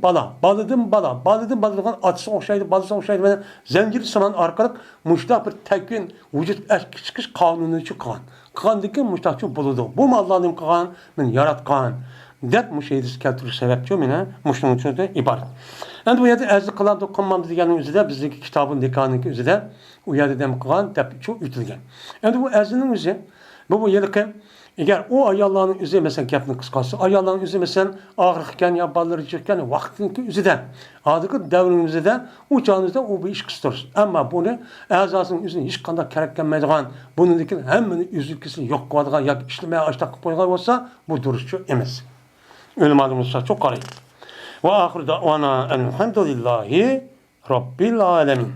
bala, balıdın atısı okşaydı, balısı okşaydı. Yani zincir saman arkalık müştak bir tekvin vücut çıkış kanunu çıkan. Kandaki müştak çok buludu. Bu mu Allah'ın kılan, ben yaratkan. Dep müşahidisi keltirir sebep diyor mine, müştünün içinde ibaret. Yani bu yerde ezli kılan dokunmamız diyenin üzerinde, bizdeki kitabın dekanındaki üzerinde, o yerde dem kılan, dep çok ütülgen. Yani bu ezlinin üzerinde, bu yerdeki eğer o ayarların üzerine mesela gapni kıskası, ayarların üzerine mesela ağırlıkken ya balları çıkken vaktinki üzerinde, adıkı devrin üzerinde, uçağınızda o bir iş kıstırır. Ama bunu azasının üzerine hiç kadar gereklenmeydiğen, bununki hemen üzülkesi yok koyduğun ya işlemeye açtık koyduğun olsa bu duruşçu emez. Ölüm adımızsa çok karayı. Ve ahir da'vana elhamdülillahi Rabbil alemin.